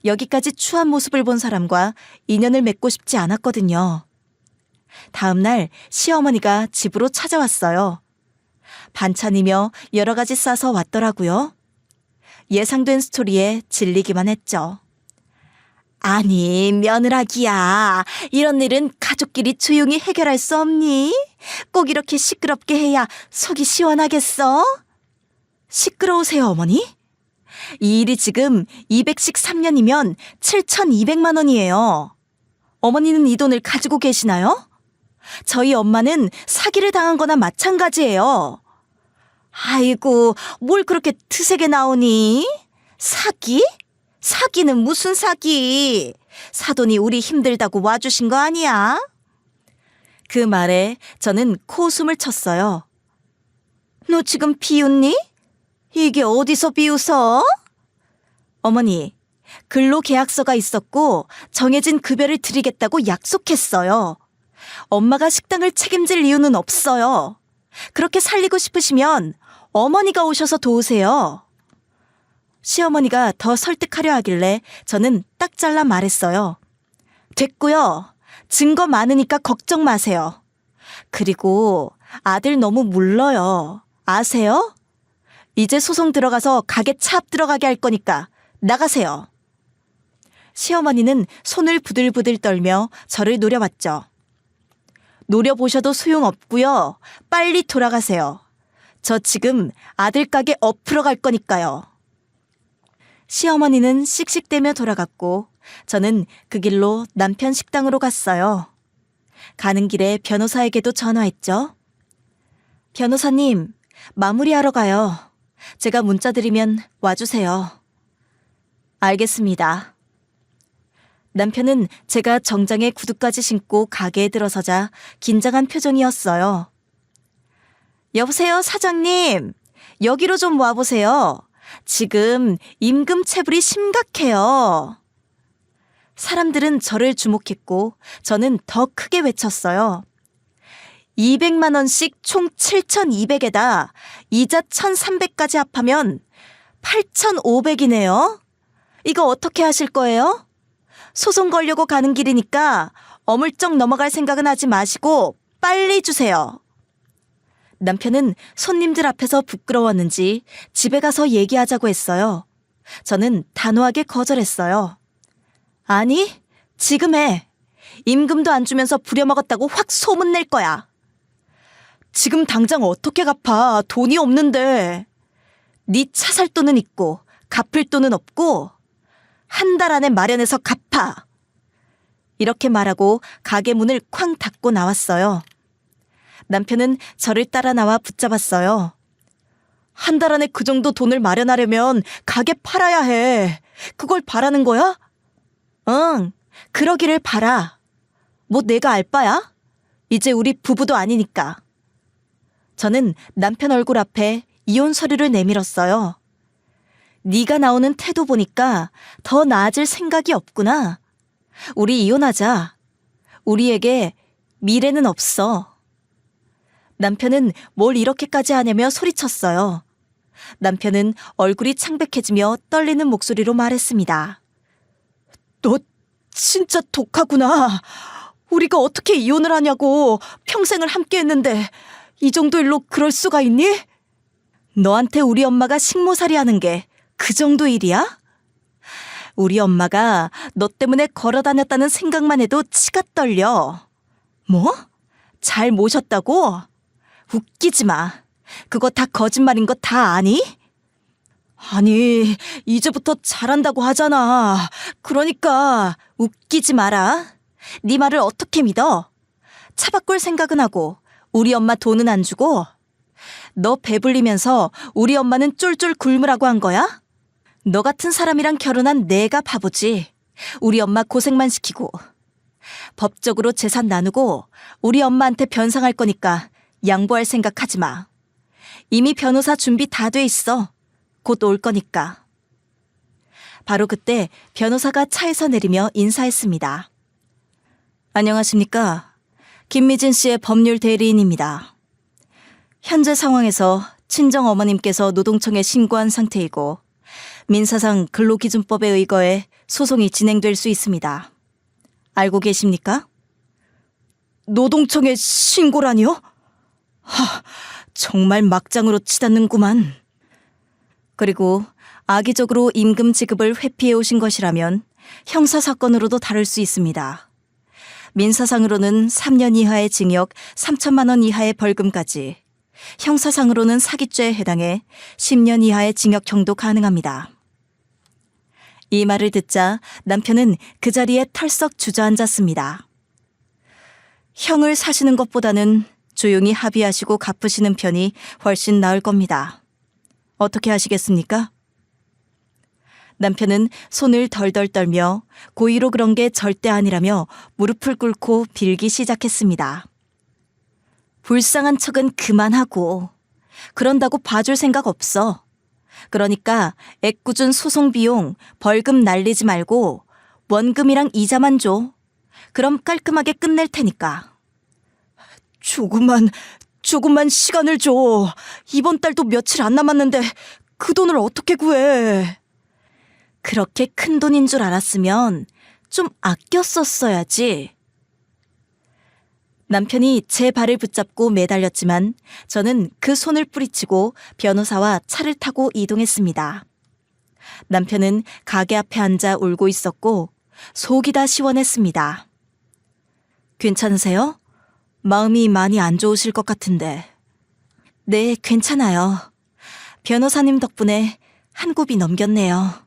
Speaker 1: 여기까지 추한 모습을 본 사람과 인연을 맺고 싶지 않았거든요. 다음 날 시어머니가 집으로 찾아왔어요. 반찬이며 여러 가지 싸서 왔더라고요. 예상된 스토리에 질리기만 했죠. 아니, 며느라기야. 이런 일은 가족끼리 조용히 해결할 수 없니? 꼭 이렇게 시끄럽게 해야 속이 시원하겠어? 시끄러우세요, 어머니? 이 일이 지금 200씩 3년이면 7,200만 원이에요. 어머니는 이 돈을 가지고 계시나요? 저희 엄마는 사기를 당한 거나 마찬가지예요. 아이고, 뭘 그렇게 트세게 나오니? 사기? 사기는 무슨 사기? 사돈이 우리 힘들다고 와주신 거 아니야? 그 말에 저는 코웃음을 쳤어요. 너 지금 비웃니? 이게 어디서 비웃어? 어머니, 근로계약서가 있었고 정해진 급여를 드리겠다고 약속했어요. 엄마가 식당을 책임질 이유는 없어요. 그렇게 살리고 싶으시면 어머니가 오셔서 도우세요. 시어머니가 더 설득하려 하길래 저는 딱 잘라 말했어요. 됐고요. 증거 많으니까 걱정 마세요. 그리고 아들 너무 물러요. 아세요? 이제 소송 들어가서 가게 차 앞 들어가게 할 거니까 나가세요. 시어머니는 손을 부들부들 떨며 저를 노려봤죠. 노려보셔도 소용없고요. 빨리 돌아가세요. 저 지금 아들 가게 엎으러 갈 거니까요. 시어머니는 씩씩대며 돌아갔고 저는 그 길로 남편 식당으로 갔어요. 가는 길에 변호사에게도 전화했죠. 변호사님, 마무리하러 가요. 제가 문자 드리면 와주세요. 알겠습니다. 남편은 제가 정장에 구두까지 신고 가게에 들어서자 긴장한 표정이었어요. 여보세요, 사장님. 여기로 좀 와보세요. 지금 임금 체불이 심각해요. 사람들은 저를 주목했고 저는 더 크게 외쳤어요. 200만 원씩 총 7,200에다 이자 1,300까지 합하면 8,500이네요. 이거 어떻게 하실 거예요? 소송 걸려고 가는 길이니까 어물쩍 넘어갈 생각은 하지 마시고 빨리 주세요. 남편은 손님들 앞에서 부끄러웠는지 집에 가서 얘기하자고 했어요. 저는 단호하게 거절했어요. 아니, 지금 해. 임금도 안 주면서 부려먹었다고 확 소문낼 거야. 지금 당장 어떻게 갚아? 돈이 없는데. 네 차 살 돈은 있고 갚을 돈은 없고 한 달 안에 마련해서 갚아. 이렇게 말하고 가게 문을 쾅 닫고 나왔어요. 남편은 저를 따라 나와 붙잡았어요. 한 달 안에 그 정도 돈을 마련하려면 가게 팔아야 해. 그걸 바라는 거야? 응, 그러기를 바라. 뭐 내가 알 바야? 이제 우리 부부도 아니니까. 저는 남편 얼굴 앞에 이혼 서류를 내밀었어요. 네가 나오는 태도 보니까 더 나아질 생각이 없구나. 우리 이혼하자. 우리에게 미래는 없어. 남편은 뭘 이렇게까지 하냐며 소리쳤어요. 남편은 얼굴이 창백해지며 떨리는 목소리로 말했습니다. 너 진짜 독하구나. 우리가 어떻게 이혼을 하냐고. 평생을 함께 했는데 이 정도 일로 그럴 수가 있니? 너한테 우리 엄마가 식모살이 하는 게 그 정도 일이야? 우리 엄마가 너 때문에 걸어 다녔다는 생각만 해도 치가 떨려. 뭐? 잘 모셨다고? 웃기지 마. 그거 다 거짓말인 거 다 아니? 아니, 이제부터 잘한다고 하잖아. 그러니까 웃기지 마라. 네 말을 어떻게 믿어? 차 바꿀 생각은 하고 우리 엄마 돈은 안 주고 너 배불리면서 우리 엄마는 쫄쫄 굶으라고 한 거야? 너 같은 사람이랑 결혼한 내가 바보지. 우리 엄마 고생만 시키고. 법적으로 재산 나누고 우리 엄마한테 변상할 거니까 양보할 생각하지 마. 이미 변호사 준비 다 돼 있어. 곧 올 거니까. 바로 그때 변호사가 차에서 내리며 인사했습니다. 안녕하십니까. 김미진 씨의 법률 대리인입니다. 현재 상황에서 친정 어머님께서 노동청에 신고한 상태이고 민사상 근로기준법에 의거해 소송이 진행될 수 있습니다. 알고 계십니까? 노동청에 신고라니요? 정말 막장으로 치닫는구만. 그리고 악의적으로 임금 지급을 회피해 오신 것이라면 형사사건으로도 다룰 수 있습니다. 민사상으로는 3년 이하의 징역 3천만 원 이하의 벌금까지, 형사상으로는 사기죄에 해당해 10년 이하의 징역형도 가능합니다. 이 말을 듣자 남편은 그 자리에 털썩 주저앉았습니다. 형을 사시는 것보다는 조용히 합의하시고 갚으시는 편이 훨씬 나을 겁니다. 어떻게 하시겠습니까? 남편은 손을 덜덜 떨며 고의로 그런 게 절대 아니라며 무릎을 꿇고 빌기 시작했습니다. 불쌍한 척은 그만하고 그런다고 봐줄 생각 없어. 그러니까 애꿎은 소송 비용 벌금 날리지 말고 원금이랑 이자만 줘. 그럼 깔끔하게 끝낼 테니까. 조금만 시간을 줘. 이번 달도 며칠 안 남았는데 그 돈을 어떻게 구해. 그렇게 큰 돈인 줄 알았으면 좀 아껴 썼어야지. 남편이 제 발을 붙잡고 매달렸지만 저는 그 손을 뿌리치고 변호사와 차를 타고 이동했습니다. 남편은 가게 앞에 앉아 울고 있었고 속이 다 시원했습니다. 괜찮으세요? 마음이 많이 안 좋으실 것 같은데. 네, 괜찮아요. 변호사님 덕분에 한 굽이 넘겼네요.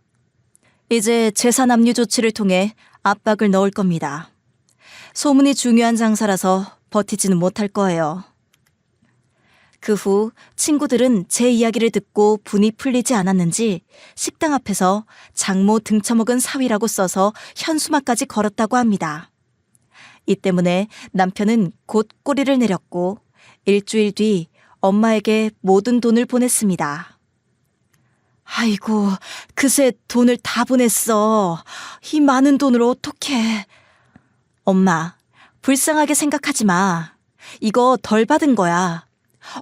Speaker 1: 이제 재산 압류 조치를 통해 압박을 넣을 겁니다. 소문이 중요한 장사라서 버티지는 못할 거예요. 그 후 친구들은 제 이야기를 듣고 분이 풀리지 않았는지 식당 앞에서 장모 등쳐먹은 사위라고 써서 현수막까지 걸었다고 합니다. 이 때문에 남편은 곧 꼬리를 내렸고 일주일 뒤 엄마에게 모든 돈을 보냈습니다. 아이고, 그새 돈을 다 보냈어. 이 많은 돈을 어떡해. 엄마, 불쌍하게 생각하지 마. 이거 덜 받은 거야.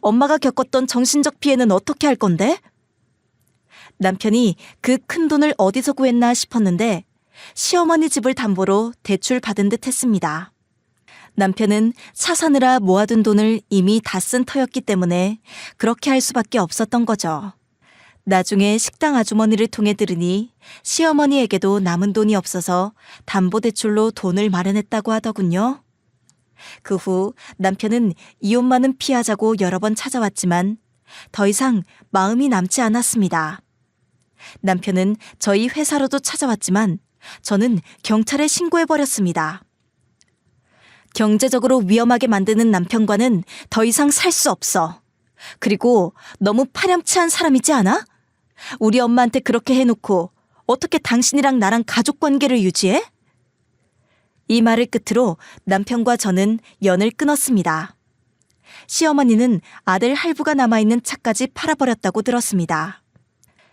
Speaker 1: 엄마가 겪었던 정신적 피해는 어떻게 할 건데? 남편이 그 큰 돈을 어디서 구했나 싶었는데 시어머니 집을 담보로 대출 받은 듯 했습니다. 남편은 차 사느라 모아둔 돈을 이미 다 쓴 터였기 때문에 그렇게 할 수밖에 없었던 거죠. 나중에 식당 아주머니를 통해 들으니 시어머니에게도 남은 돈이 없어서 담보대출로 돈을 마련했다고 하더군요. 그 후 남편은 이혼만은 피하자고 여러 번 찾아왔지만 더 이상 마음이 남지 않았습니다. 남편은 저희 회사로도 찾아왔지만 저는 경찰에 신고해버렸습니다. 경제적으로 위험하게 만드는 남편과는 더 이상 살 수 없어. 그리고 너무 파렴치한 사람이지 않아? 우리 엄마한테 그렇게 해놓고 어떻게 당신이랑 나랑 가족 관계를 유지해? 이 말을 끝으로 남편과 저는 연을 끊었습니다. 시어머니는 아들 할부가 남아있는 차까지 팔아버렸다고 들었습니다.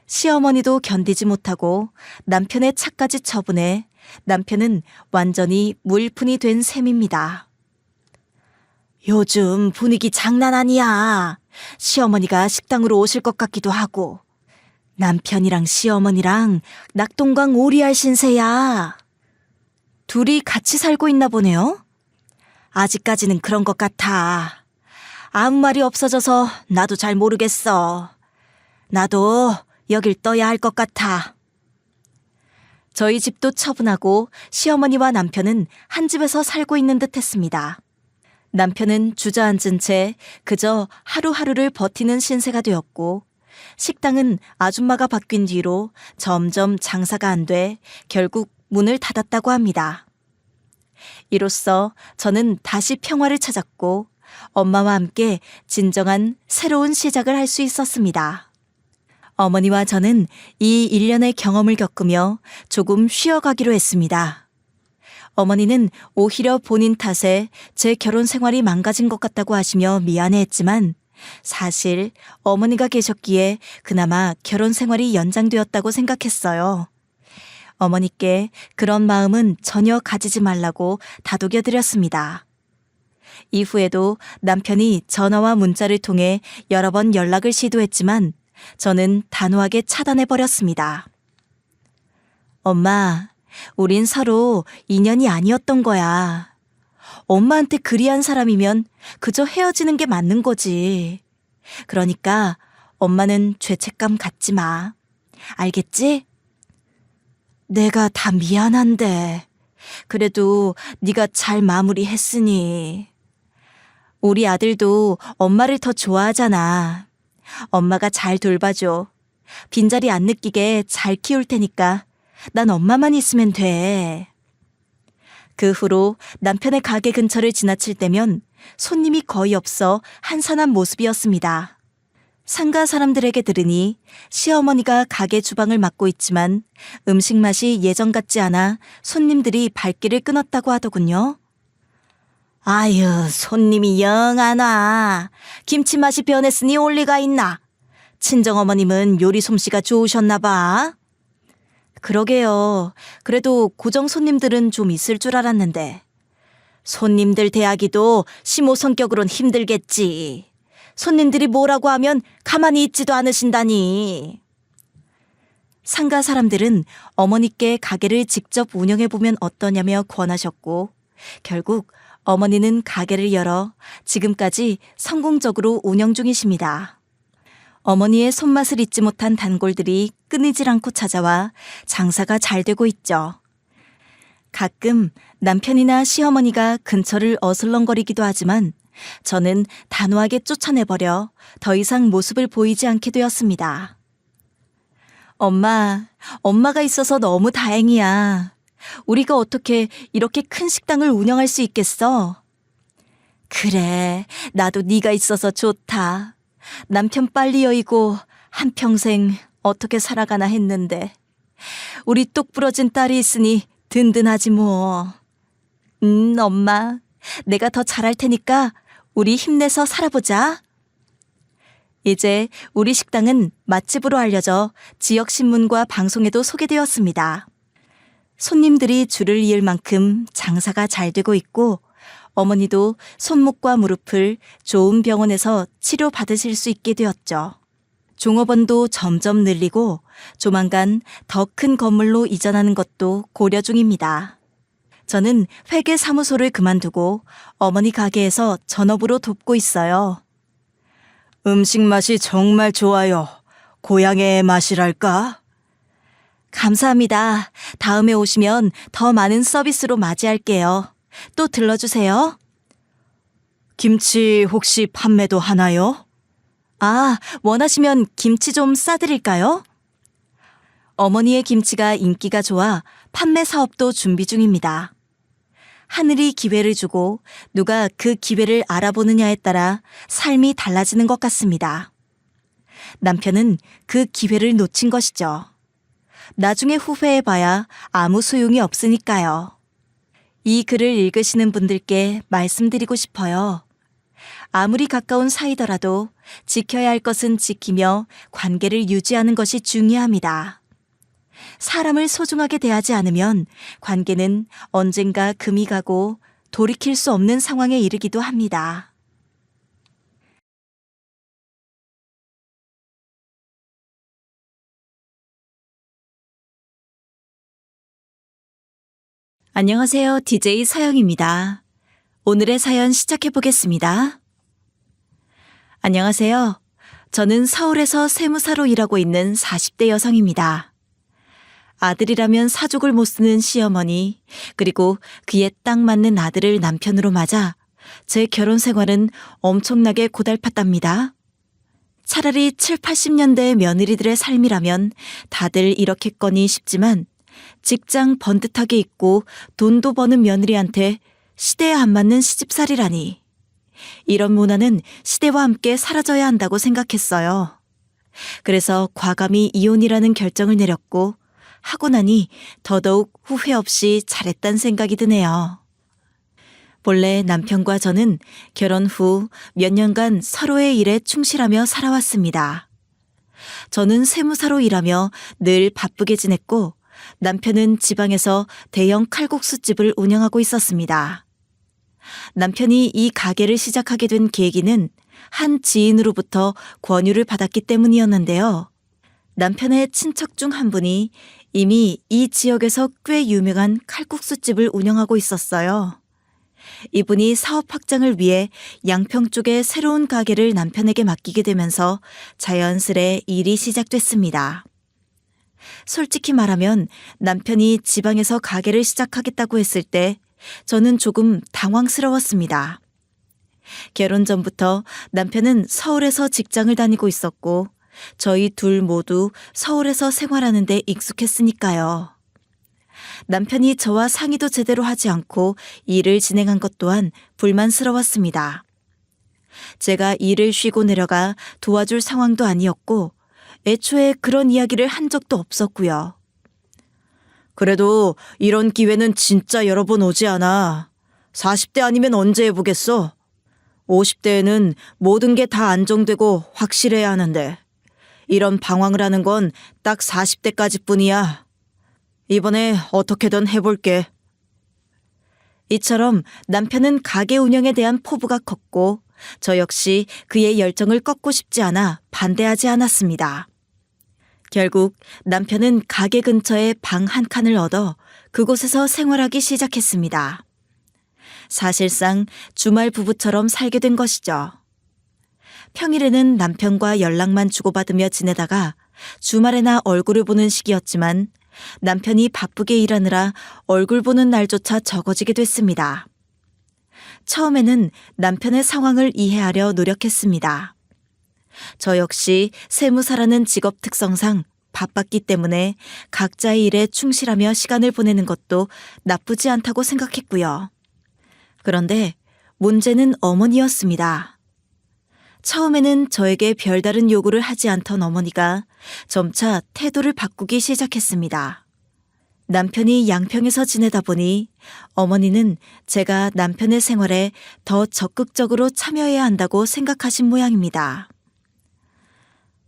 Speaker 1: 시어머니도 견디지 못하고 남편의 차까지 처분해 남편은 완전히 무일푼이 된 셈입니다. 요즘 분위기 장난 아니야. 시어머니가 식당으로 오실 것 같기도 하고 남편이랑 시어머니랑 낙동강 오리알 신세야. 둘이 같이 살고 있나 보네요. 아직까지는 그런 것 같아. 아무 말이 없어져서 나도 잘 모르겠어. 나도 여길 떠야 할 것 같아. 저희 집도 처분하고 시어머니와 남편은 한 집에서 살고 있는 듯 했습니다. 남편은 주저앉은 채 그저 하루하루를 버티는 신세가 되었고 식당은 아줌마가 바뀐 뒤로 점점 장사가 안 돼 결국 문을 닫았다고 합니다. 이로써 저는 다시 평화를 찾았고 엄마와 함께 진정한 새로운 시작을 할 수 있었습니다. 어머니와 저는 이 일련의 경험을 겪으며 조금 쉬어가기로 했습니다. 어머니는 오히려 본인 탓에 제 결혼 생활이 망가진 것 같다고 하시며 미안해했지만 사실 어머니가 계셨기에 그나마 결혼 생활이 연장되었다고 생각했어요. 어머니께 그런 마음은 전혀 가지지 말라고 다독여드렸습니다. 이후에도 남편이 전화와 문자를 통해 여러 번 연락을 시도했지만 저는 단호하게 차단해버렸습니다. 엄마, 우린 서로 인연이 아니었던 거야. 엄마한테 그리한 사람이면 그저 헤어지는 게 맞는 거지. 그러니까 엄마는 죄책감 갖지 마. 알겠지? 내가 다 미안한데 그래도 네가 잘 마무리했으니. 우리 아들도 엄마를 더 좋아하잖아. 엄마가 잘 돌봐줘. 빈자리 안 느끼게 잘 키울 테니까 난 엄마만 있으면 돼. 그 후로 남편의 가게 근처를 지나칠 때면 손님이 거의 없어 한산한 모습이었습니다. 상가 사람들에게 들으니 시어머니가 가게 주방을 맡고 있지만 음식 맛이 예전 같지 않아 손님들이 발길을 끊었다고 하더군요. 아유, 손님이 영 안 와. 김치 맛이 변했으니 올 리가 있나. 친정어머님은 요리 솜씨가 좋으셨나 봐. 그러게요. 그래도 고정 손님들은 좀 있을 줄 알았는데. 손님들 대하기도 시모 성격으론 힘들겠지. 손님들이 뭐라고 하면 가만히 있지도 않으신다니. 상가 사람들은 어머니께 가게를 직접 운영해보면 어떠냐며 권하셨고 결국 어머니는 가게를 열어 지금까지 성공적으로 운영 중이십니다. 어머니의 손맛을 잊지 못한 단골들이 끊이질 않고 찾아와 장사가 잘 되고 있죠. 가끔 남편이나 시어머니가 근처를 어슬렁거리기도 하지만 저는 단호하게 쫓아내버려 더 이상 모습을 보이지 않게 되었습니다. 엄마가 있어서 너무 다행이야. 우리가 어떻게 이렇게 큰 식당을 운영할 수 있겠어? 그래, 나도 네가 있어서 좋다. 남편 빨리 여의고 한평생 어떻게 살아가나 했는데 우리 똑 부러진 딸이 있으니 든든하지 뭐. 엄마, 내가 더 잘할 테니까 우리 힘내서 살아보자. 이제 우리 식당은 맛집으로 알려져 지역신문과 방송에도 소개되었습니다. 손님들이 줄을 이을 만큼 장사가 잘 되고 있고 어머니도 손목과 무릎을 좋은 병원에서 치료받으실 수 있게 되었죠. 종업원도 점점 늘리고 조만간 더 큰 건물로 이전하는 것도 고려 중입니다. 저는 회계사무소를 그만두고 어머니 가게에서 전업으로 돕고 있어요. 음식 맛이 정말 좋아요. 고향의 맛이랄까? 감사합니다. 다음에 오시면 더 많은 서비스로 맞이할게요. 또 들러주세요. 김치 혹시 판매도 하나요? 아, 원하시면 김치 좀 싸드릴까요? 어머니의 김치가 인기가 좋아 판매 사업도 준비 중입니다. 하늘이 기회를 주고 누가 그 기회를 알아보느냐에 따라 삶이 달라지는 것 같습니다. 남편은 그 기회를 놓친 것이죠. 나중에 후회해봐야 아무 소용이 없으니까요. 이 글을 읽으시는 분들께 말씀드리고 싶어요. 아무리 가까운 사이더라도 지켜야 할 것은 지키며 관계를 유지하는 것이 중요합니다. 사람을 소중하게 대하지 않으면 관계는 언젠가 금이 가고 돌이킬 수 없는 상황에 이르기도 합니다. 안녕하세요. DJ 서영입니다. 오늘의 사연 시작해 보겠습니다. 안녕하세요. 저는 서울에서 세무사로 일하고 있는 40대 여성입니다. 아들이라면 사족을 못 쓰는 시어머니, 그리고 그에 딱 맞는 아들을 남편으로 맞아 제 결혼 생활은 엄청나게 고달팠답니다. 차라리 7, 80년대의 며느리들의 삶이라면 다들 이렇겠거니 싶지만 직장 번듯하게 있고 돈도 버는 며느리한테 시대에 안 맞는 시집살이라니. 이런 문화는 시대와 함께 사라져야 한다고 생각했어요. 그래서 과감히 이혼이라는 결정을 내렸고 하고 나니 더더욱 후회 없이 잘했단 생각이 드네요. 본래 남편과 저는 결혼 후 몇 년간 서로의 일에 충실하며 살아왔습니다. 저는 세무사로 일하며 늘 바쁘게 지냈고 남편은 지방에서 대형 칼국수집을 운영하고 있었습니다. 남편이 이 가게를 시작하게 된 계기는 한 지인으로부터 권유를 받았기 때문이었는데요. 남편의 친척 중 한 분이 이미 이 지역에서 꽤 유명한 칼국수집을 운영하고 있었어요. 이분이 사업 확장을 위해 양평 쪽에 새로운 가게를 남편에게 맡기게 되면서 자연스레 일이 시작됐습니다. 솔직히 말하면 남편이 지방에서 가게를 시작하겠다고 했을 때 저는 조금 당황스러웠습니다. 결혼 전부터 남편은 서울에서 직장을 다니고 있었고 저희 둘 모두 서울에서 생활하는 데 익숙했으니까요. 남편이 저와 상의도 제대로 하지 않고 일을 진행한 것 또한 불만스러웠습니다. 제가 일을 쉬고 내려가 도와줄 상황도 아니었고 애초에 그런 이야기를 한 적도 없었고요. 그래도 이런 기회는 진짜 여러 번 오지 않아. 40대 아니면 언제 해보겠어? 50대에는 모든 게 다 안정되고 확실해야 하는데 이런 방황을 하는 건 딱 40대까지 뿐이야. 이번에 어떻게든 해볼게. 이처럼 남편은 가게 운영에 대한 포부가 컸고 저 역시 그의 열정을 꺾고 싶지 않아 반대하지 않았습니다. 결국 남편은 가게 근처에 방 한 칸을 얻어 그곳에서 생활하기 시작했습니다. 사실상 주말 부부처럼 살게 된 것이죠. 평일에는 남편과 연락만 주고받으며 지내다가 주말에나 얼굴을 보는 시기였지만 남편이 바쁘게 일하느라 얼굴 보는 날조차 적어지게 됐습니다. 처음에는 남편의 상황을 이해하려 노력했습니다. 저 역시 세무사라는 직업 특성상 바빴기 때문에 각자의 일에 충실하며 시간을 보내는 것도 나쁘지 않다고 생각했고요. 그런데 문제는 어머니였습니다. 처음에는 저에게 별다른 요구를 하지 않던 어머니가 점차 태도를 바꾸기 시작했습니다. 남편이 양평에서 지내다 보니 어머니는 제가 남편의 생활에 더 적극적으로 참여해야 한다고 생각하신 모양입니다.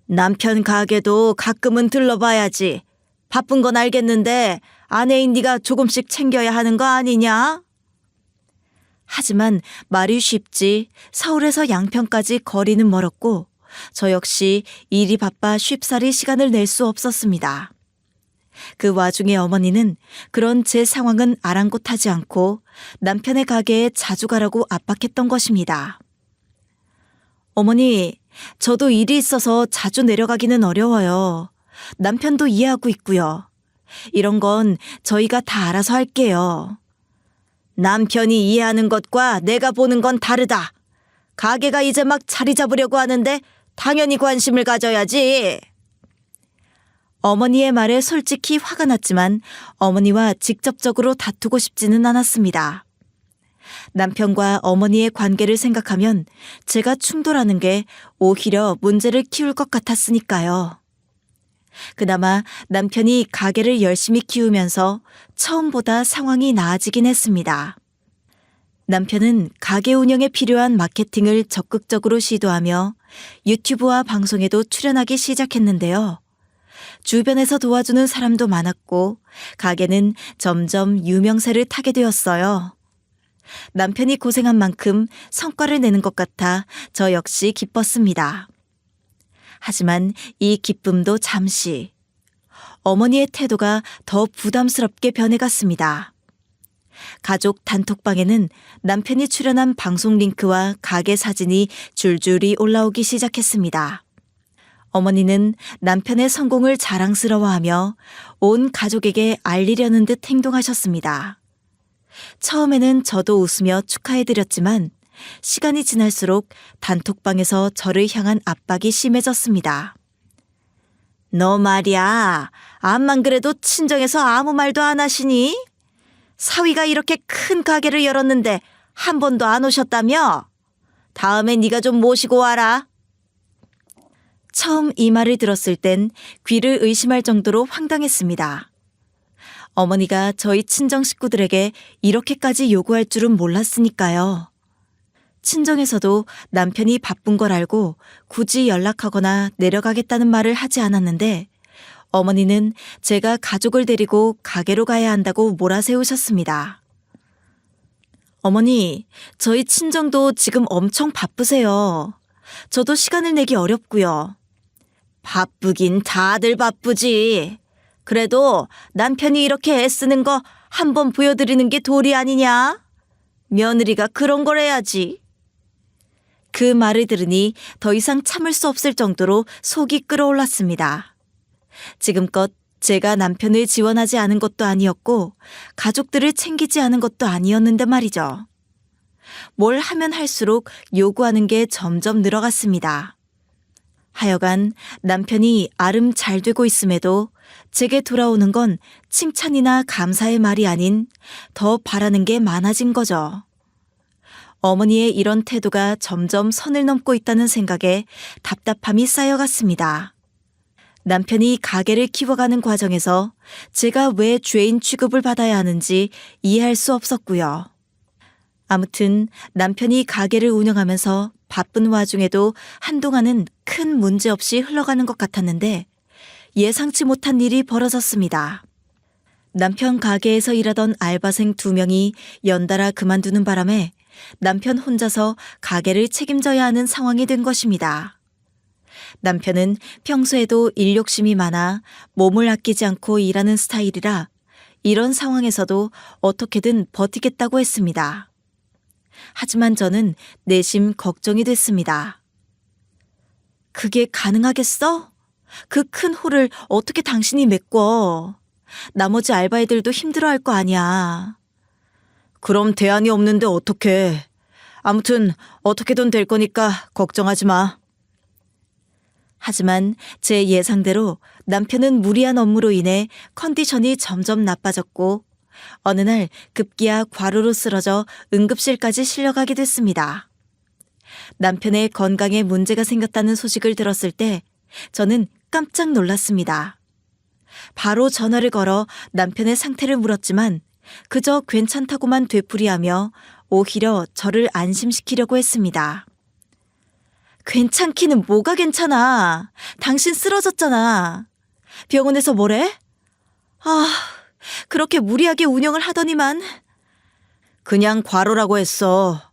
Speaker 1: 남편 가게도 가끔은 들러봐야지. 바쁜 건 알겠는데 아내인 네가 조금씩 챙겨야 하는 거 아니냐? 하지만 말이 쉽지 서울에서 양평까지 거리는 멀었고 저 역시 일이 바빠 쉽사리 시간을 낼 수 없었습니다. 그 와중에 어머니는 그런 제 상황은 아랑곳하지 않고 남편의 가게에 자주 가라고 압박했던 것입니다. 어머니, 저도 일이 있어서 자주 내려가기는 어려워요. 남편도 이해하고 있고요. 이런 건 저희가 다 알아서 할게요. 남편이 이해하는 것과 내가 보는 건 다르다. 가게가 이제 막 자리 잡으려고 하는데 당연히 관심을 가져야지. 어머니의 말에 솔직히 화가 났지만 어머니와 직접적으로 다투고 싶지는 않았습니다. 남편과 어머니의 관계를 생각하면 제가 충돌하는 게 오히려 문제를 키울 것 같았으니까요. 그나마 남편이 가게를 열심히 키우면서 처음보다 상황이 나아지긴 했습니다. 남편은 가게 운영에 필요한 마케팅을 적극적으로 시도하며 유튜브와 방송에도 출연하기 시작했는데요. 주변에서 도와주는 사람도 많았고 가게는 점점 유명세를 타게 되었어요. 남편이 고생한 만큼 성과를 내는 것 같아 저 역시 기뻤습니다. 하지만 이 기쁨도 잠시. 어머니의 태도가 더 부담스럽게 변해갔습니다. 가족 단톡방에는 남편이 출연한 방송 링크와 가게 사진이 줄줄이 올라오기 시작했습니다. 어머니는 남편의 성공을 자랑스러워하며 온 가족에게 알리려는 듯 행동하셨습니다. 처음에는 저도 웃으며 축하해드렸지만 시간이 지날수록 단톡방에서 저를 향한 압박이 심해졌습니다. 너 말이야, 암만 그래도 친정에서 아무 말도 안 하시니? 사위가 이렇게 큰 가게를 열었는데 한 번도 안 오셨다며? 다음에 네가 좀 모시고 와라. 처음 이 말을 들었을 땐 귀를 의심할 정도로 황당했습니다. 어머니가 저희 친정 식구들에게 이렇게까지 요구할 줄은 몰랐으니까요. 친정에서도 남편이 바쁜 걸 알고 굳이 연락하거나 내려가겠다는 말을 하지 않았는데 어머니는 제가 가족을 데리고 가게로 가야 한다고 몰아세우셨습니다. 어머니, 저희 친정도 지금 엄청 바쁘세요. 저도 시간을 내기 어렵고요. 바쁘긴 다들 바쁘지. 그래도 남편이 이렇게 애쓰는 거 한번 보여드리는 게 도리 아니냐? 며느리가 그런 걸 해야지. 그 말을 들으니 더 이상 참을 수 없을 정도로 속이 끓어올랐습니다. 지금껏 제가 남편을 지원하지 않은 것도 아니었고 가족들을 챙기지 않은 것도 아니었는데 말이죠. 뭘 하면 할수록 요구하는 게 점점 늘어갔습니다. 하여간 남편이 아름 잘 되고 있음에도 제게 돌아오는 건 칭찬이나 감사의 말이 아닌 더 바라는 게 많아진 거죠. 어머니의 이런 태도가 점점 선을 넘고 있다는 생각에 답답함이 쌓여갔습니다. 남편이 가게를 키워가는 과정에서 제가 왜 죄인 취급을 받아야 하는지 이해할 수 없었고요. 아무튼 남편이 가게를 운영하면서 바쁜 와중에도 한동안은 큰 문제 없이 흘러가는 것 같았는데 예상치 못한 일이 벌어졌습니다. 남편 가게에서 일하던 알바생 2명이 연달아 그만두는 바람에 남편 혼자서 가게를 책임져야 하는 상황이 된 것입니다. 남편은 평소에도 일 욕심이 많아 몸을 아끼지 않고 일하는 스타일이라 이런 상황에서도 어떻게든 버티겠다고 했습니다. 하지만 저는 내심 걱정이 됐습니다. 그게 가능하겠어? 그 큰 홀을 어떻게 당신이 메꿔? 나머지 알바애들도 힘들어할 거 아니야. 그럼 대안이 없는데 어떡해. 아무튼 어떻게든 될 거니까 걱정하지 마. 하지만 제 예상대로 남편은 무리한 업무로 인해 컨디션이 점점 나빠졌고 어느 날 급기야 과로로 쓰러져 응급실까지 실려가게 됐습니다. 남편의 건강에 문제가 생겼다는 소식을 들었을 때 저는 깜짝 놀랐습니다. 바로 전화를 걸어 남편의 상태를 물었지만 그저 괜찮다고만 되풀이하며 오히려 저를 안심시키려고 했습니다. 괜찮기는 뭐가 괜찮아. 당신 쓰러졌잖아. 병원에서 뭐래? 그렇게 무리하게 운영을 하더니만. 그냥 과로라고 했어.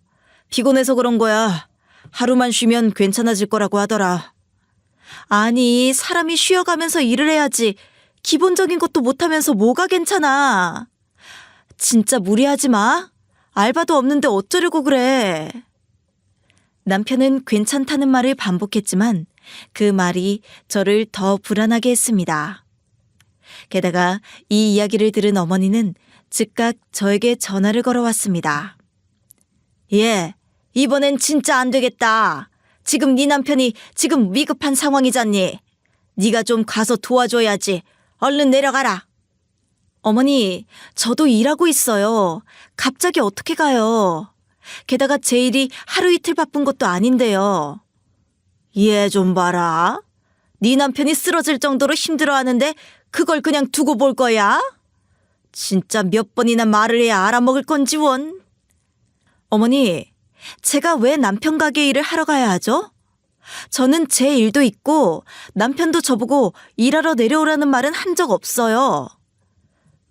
Speaker 1: 피곤해서 그런 거야. 하루만 쉬면 괜찮아질 거라고 하더라. 아니, 사람이 쉬어가면서 일을 해야지. 기본적인 것도 못하면서 뭐가 괜찮아. 진짜 무리하지 마. 알바도 없는데 어쩌려고 그래. 남편은 괜찮다는 말을 반복했지만 그 말이 저를 더 불안하게 했습니다. 게다가 이 이야기를 들은 어머니는 즉각 저에게 전화를 걸어왔습니다. 예, 이번엔 진짜 안 되겠다. 지금 네 남편이 지금 위급한 상황이잖니. 네가 좀 가서 도와줘야지. 얼른 내려가라. 어머니, 저도 일하고 있어요. 갑자기 어떻게 가요? 게다가 제 일이 하루 이틀 바쁜 것도 아닌데요. 얘 좀 봐라. 네 남편이 쓰러질 정도로 힘들어하는데 그걸 그냥 두고 볼 거야? 진짜 몇 번이나 말을 해야 알아먹을 건지 원. 어머니, 제가 왜 남편 가게 일을 하러 가야 하죠? 저는 제 일도 있고 남편도 저보고 일하러 내려오라는 말은 한 적 없어요.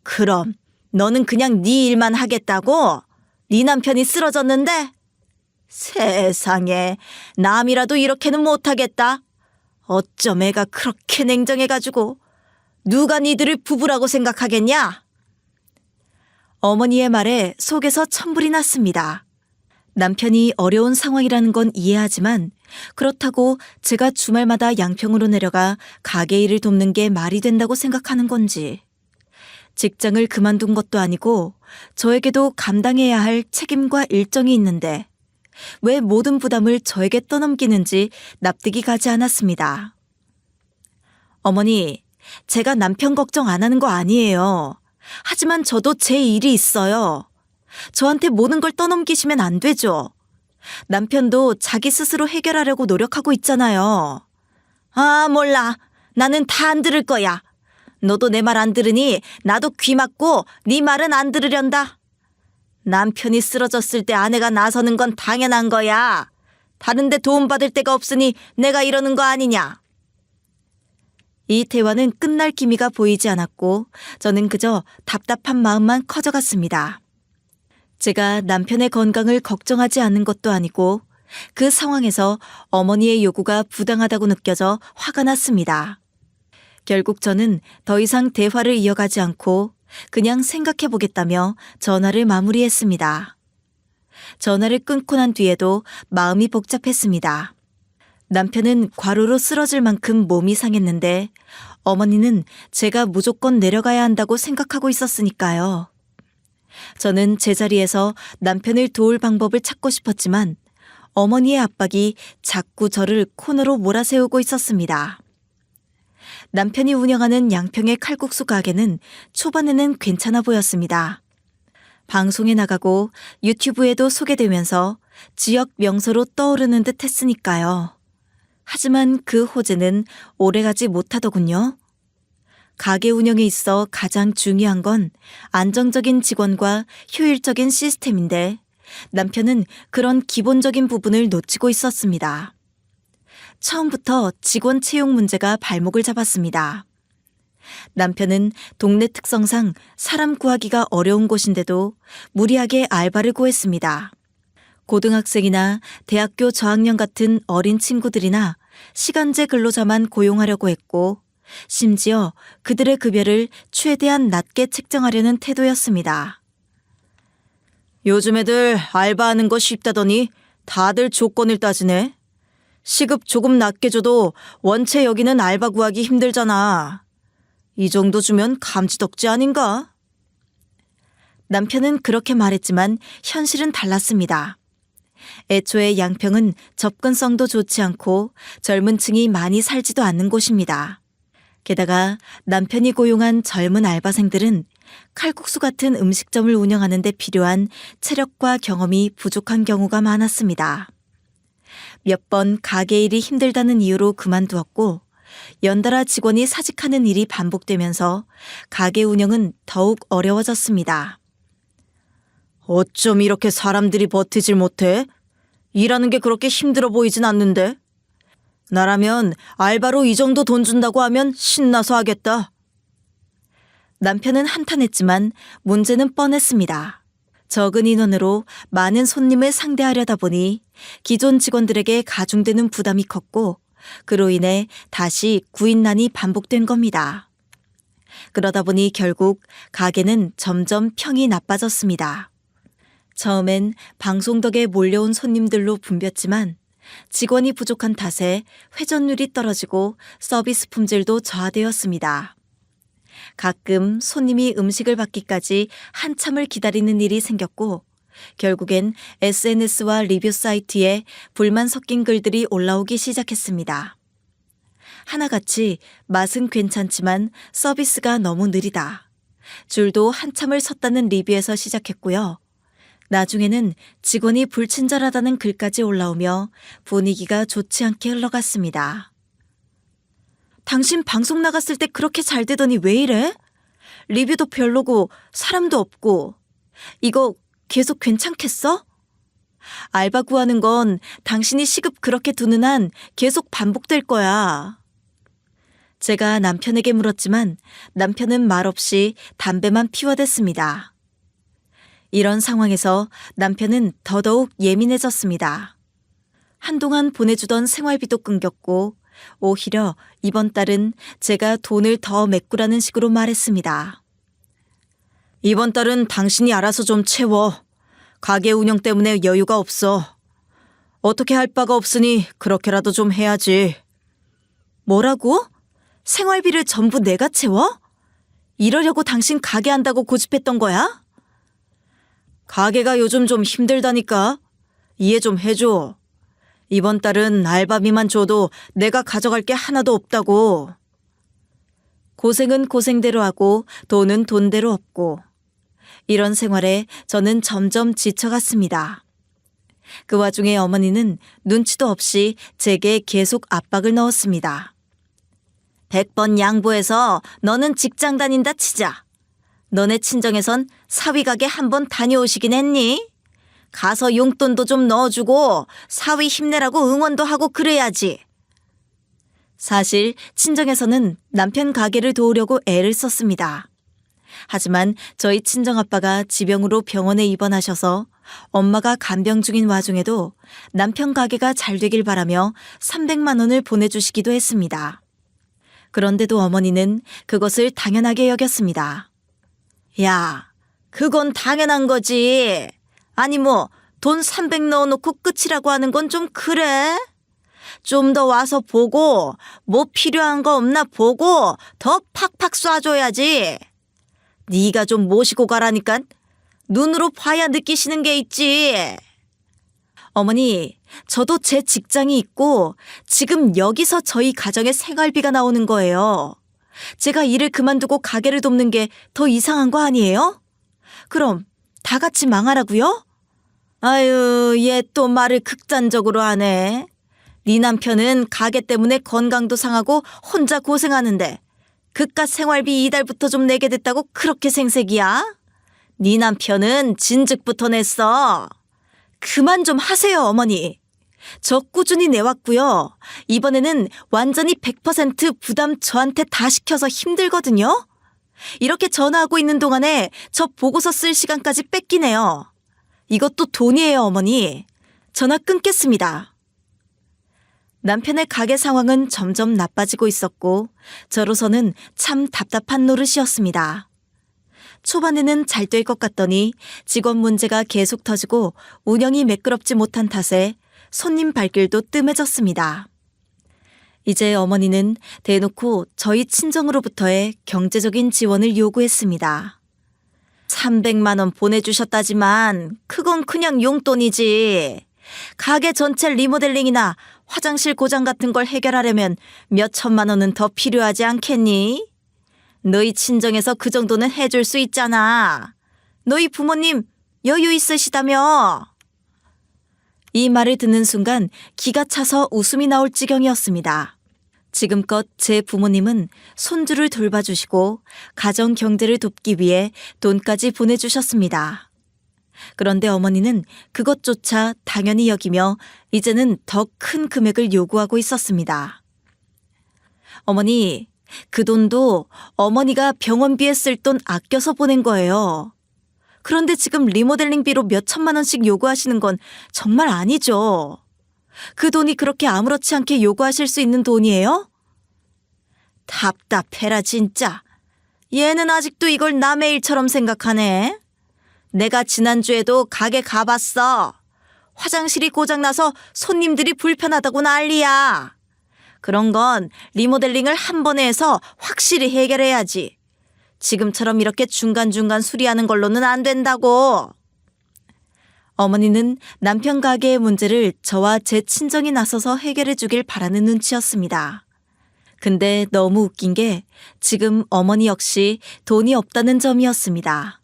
Speaker 1: 그럼 너는 그냥 네 일만 하겠다고? 네 남편이 쓰러졌는데? 세상에, 남이라도 이렇게는 못하겠다. 어쩜 애가 그렇게 냉정해가지고 누가 니들을 부부라고 생각하겠냐? 어머니의 말에 속에서 천불이 났습니다. 남편이 어려운 상황이라는 건 이해하지만 그렇다고 제가 주말마다 양평으로 내려가 가게 일을 돕는 게 말이 된다고 생각하는 건지. 직장을 그만둔 것도 아니고 저에게도 감당해야 할 책임과 일정이 있는데 왜 모든 부담을 저에게 떠넘기는지 납득이 가지 않았습니다. 어머니, 제가 남편 걱정 안 하는 거 아니에요. 하지만 저도 제 일이 있어요. 저한테 모든 걸 떠넘기시면 안 되죠. 남편도 자기 스스로 해결하려고 노력하고 있잖아요. 아, 몰라. 나는 다 안 들을 거야. 너도 내 말 안 들으니 나도 귀 막고 네 말은 안 들으련다. 남편이 쓰러졌을 때 아내가 나서는 건 당연한 거야. 다른 데 도움받을 데가 없으니 내가 이러는 거 아니냐. 이 대화는 끝날 기미가 보이지 않았고 저는 그저 답답한 마음만 커져갔습니다. 제가 남편의 건강을 걱정하지 않는 것도 아니고 그 상황에서 어머니의 요구가 부당하다고 느껴져 화가 났습니다. 결국 저는 더 이상 대화를 이어가지 않고 그냥 생각해 보겠다며 전화를 마무리했습니다. 전화를 끊고 난 뒤에도 마음이 복잡했습니다. 남편은 과로로 쓰러질 만큼 몸이 상했는데 어머니는 제가 무조건 내려가야 한다고 생각하고 있었으니까요. 저는 제자리에서 남편을 도울 방법을 찾고 싶었지만 어머니의 압박이 자꾸 저를 코너로 몰아세우고 있었습니다. 남편이 운영하는 양평의 칼국수 가게는 초반에는 괜찮아 보였습니다. 방송에 나가고 유튜브에도 소개되면서 지역 명소로 떠오르는 듯 했으니까요. 하지만 그 호재는 오래가지 못하더군요. 가게 운영에 있어 가장 중요한 건 안정적인 직원과 효율적인 시스템인데 남편은 그런 기본적인 부분을 놓치고 있었습니다. 처음부터 직원 채용 문제가 발목을 잡았습니다. 남편은 동네 특성상 사람 구하기가 어려운 곳인데도 무리하게 알바를 구했습니다. 고등학생이나 대학교 저학년 같은 어린 친구들이나 시간제 근로자만 고용하려고 했고 심지어 그들의 급여를 최대한 낮게 책정하려는 태도였습니다. 요즘 애들 알바하는 거 쉽다더니 다들 조건을 따지네. 시급 조금 낮게 줘도 원체 여기는 알바 구하기 힘들잖아. 이 정도 주면 감지덕지 아닌가? 남편은 그렇게 말했지만 현실은 달랐습니다. 애초에 양평은 접근성도 좋지 않고 젊은 층이 많이 살지도 않는 곳입니다. 게다가 남편이 고용한 젊은 알바생들은 칼국수 같은 음식점을 운영하는 데 필요한 체력과 경험이 부족한 경우가 많았습니다. 몇 번 가게 일이 힘들다는 이유로 그만두었고 연달아 직원이 사직하는 일이 반복되면서 가게 운영은 더욱 어려워졌습니다. 어쩜 이렇게 사람들이 버티질 못해? 일하는 게 그렇게 힘들어 보이진 않는데? 나라면 알바로 이 정도 돈 준다고 하면 신나서 하겠다. 남편은 한탄했지만 문제는 뻔했습니다. 적은 인원으로 많은 손님을 상대하려다 보니 기존 직원들에게 가중되는 부담이 컸고 그로 인해 다시 구인난이 반복된 겁니다. 그러다 보니 결국 가게는 점점 평이 나빠졌습니다. 처음엔 방송 덕에 몰려온 손님들로 붐볐지만 직원이 부족한 탓에 회전율이 떨어지고 서비스 품질도 저하되었습니다. 가끔 손님이 음식을 받기까지 한참을 기다리는 일이 생겼고 결국엔 SNS와 리뷰 사이트에 불만 섞인 글들이 올라오기 시작했습니다. 하나같이 맛은 괜찮지만 서비스가 너무 느리다. 줄도 한참을 섰다는 리뷰에서 시작했고요. 나중에는 직원이 불친절하다는 글까지 올라오며 분위기가 좋지 않게 흘러갔습니다. 당신 방송 나갔을 때 그렇게 잘 되더니 왜 이래? 리뷰도 별로고 사람도 없고 이거 계속 괜찮겠어? 알바 구하는 건 당신이 시급 그렇게 두는 한 계속 반복될 거야. 제가 남편에게 물었지만 남편은 말없이 담배만 피워댔습니다. 이런 상황에서 남편은 더더욱 예민해졌습니다. 한동안 보내주던 생활비도 끊겼고 오히려 이번 달은 제가 돈을 더 메꾸라는 식으로 말했습니다. 이번 달은 당신이 알아서 좀 채워. 가게 운영 때문에 여유가 없어. 어떻게 할 바가 없으니 그렇게라도 좀 해야지. 뭐라고? 생활비를 전부 내가 채워? 이러려고 당신 가게 한다고 고집했던 거야? 가게가 요즘 좀 힘들다니까. 이해 좀 해줘. 이번 달은 알바비만 줘도 내가 가져갈 게 하나도 없다고. 고생은 고생대로 하고 돈은 돈대로 없고 이런 생활에 저는 점점 지쳐갔습니다. 그 와중에 어머니는 눈치도 없이 제게 계속 압박을 넣었습니다. 100번 양보해서 너는 직장 다닌다 치자. 너네 친정에선 사위 가게 한번 다녀오시긴 했니? 가서 용돈도 좀 넣어주고 사위 힘내라고 응원도 하고 그래야지. 사실 친정에서는 남편 가게를 도우려고 애를 썼습니다. 하지만 저희 친정아빠가 지병으로 병원에 입원하셔서 엄마가 간병 중인 와중에도 남편 가게가 잘 되길 바라며 300만 원을 보내주시기도 했습니다. 그런데도 어머니는 그것을 당연하게 여겼습니다. 야, 그건 당연한 거지. 아니 뭐 돈 300 넣어놓고 끝이라고 하는 건 좀 그래? 좀 더 와서 보고 뭐 필요한 거 없나 보고 더 팍팍 쏴줘야지. 네가 좀 모시고 가라니까. 눈으로 봐야 느끼시는 게 있지. 어머니, 저도 제 직장이 있고 지금 여기서 저희 가정의 생활비가 나오는 거예요. 제가 일을 그만두고 가게를 돕는 게 더 이상한 거 아니에요? 그럼 다 같이 망하라고요? 아유, 얘 또 말을 극단적으로 하네. 네 남편은 가게 때문에 건강도 상하고 혼자 고생하는데 그깟 생활비 이달부터 좀 내게 됐다고 그렇게 생색이야? 네 남편은 진즉부터 냈어. 그만 좀 하세요, 어머니. 저 꾸준히 내왔고요. 이번에는 완전히 100% 부담 저한테 다 시켜서 힘들거든요. 이렇게 전화하고 있는 동안에 저 보고서 쓸 시간까지 뺏기네요. 이것도 돈이에요, 어머니. 전화 끊겠습니다. 남편의 가게 상황은 점점 나빠지고 있었고 저로서는 참 답답한 노릇이었습니다. 초반에는 잘 될 것 같더니 직원 문제가 계속 터지고 운영이 매끄럽지 못한 탓에 손님 발길도 뜸해졌습니다. 이제 어머니는 대놓고 저희 친정으로부터의 경제적인 지원을 요구했습니다. 300만 원 보내주셨다지만 그건 그냥 용돈이지. 가게 전체 리모델링이나 화장실 고장 같은 걸 해결하려면 몇 천만 원은 더 필요하지 않겠니? 너희 친정에서 그 정도는 해줄 수 있잖아. 너희 부모님 여유 있으시다며. 이 말을 듣는 순간 기가 차서 웃음이 나올 지경이었습니다. 지금껏 제 부모님은 손주를 돌봐주시고 가정 경제를 돕기 위해 돈까지 보내주셨습니다. 그런데 어머니는 그것조차 당연히 여기며 이제는 더 큰 금액을 요구하고 있었습니다. 어머니, 그 돈도 어머니가 병원비에 쓸 돈 아껴서 보낸 거예요. 그런데 지금 리모델링비로 몇 천만 원씩 요구하시는 건 정말 아니죠. 그 돈이 그렇게 아무렇지 않게 요구하실 수 있는 돈이에요? 답답해라 진짜. 얘는 아직도 이걸 남의 일처럼 생각하네. 내가 지난주에도 가게 가봤어. 화장실이 고장나서 손님들이 불편하다고 난리야. 그런 건 리모델링을 한 번에 해서 확실히 해결해야지. 지금처럼 이렇게 중간중간 수리하는 걸로는 안 된다고. 어머니는 남편 가게의 문제를 저와 제 친정이 나서서 해결해 주길 바라는 눈치였습니다. 근데 너무 웃긴 게 지금 어머니 역시 돈이 없다는 점이었습니다.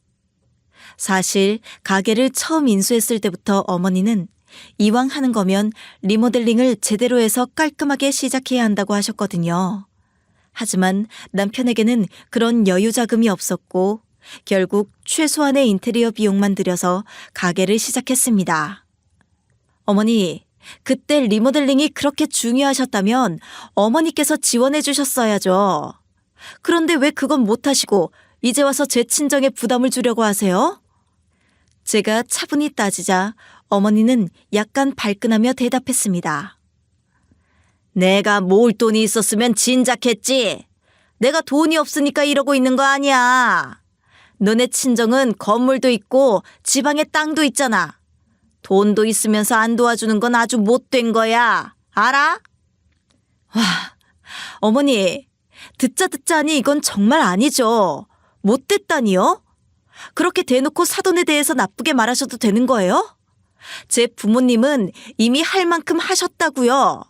Speaker 1: 사실 가게를 처음 인수했을 때부터 어머니는 이왕 하는 거면 리모델링을 제대로 해서 깔끔하게 시작해야 한다고 하셨거든요. 하지만 남편에게는 그런 여유 자금이 없었고 결국 최소한의 인테리어 비용만 들여서 가게를 시작했습니다. 어머니, 그때 리모델링이 그렇게 중요하셨다면 어머니께서 지원해 주셨어야죠. 그런데 왜 그건 못하시고 이제 와서 제 친정에 부담을 주려고 하세요? 제가 차분히 따지자 어머니는 약간 발끈하며 대답했습니다. 내가 모을 돈이 있었으면 진작했지. 내가 돈이 없으니까 이러고 있는 거 아니야. 너네 친정은 건물도 있고 지방에 땅도 있잖아. 돈도 있으면서 안 도와주는 건 아주 못된 거야. 알아? 와, 어머니, 듣자 하니 이건 정말 아니죠. 못됐다니요? 그렇게 대놓고 사돈에 대해서 나쁘게 말하셔도 되는 거예요? 제 부모님은 이미 할 만큼 하셨다고요.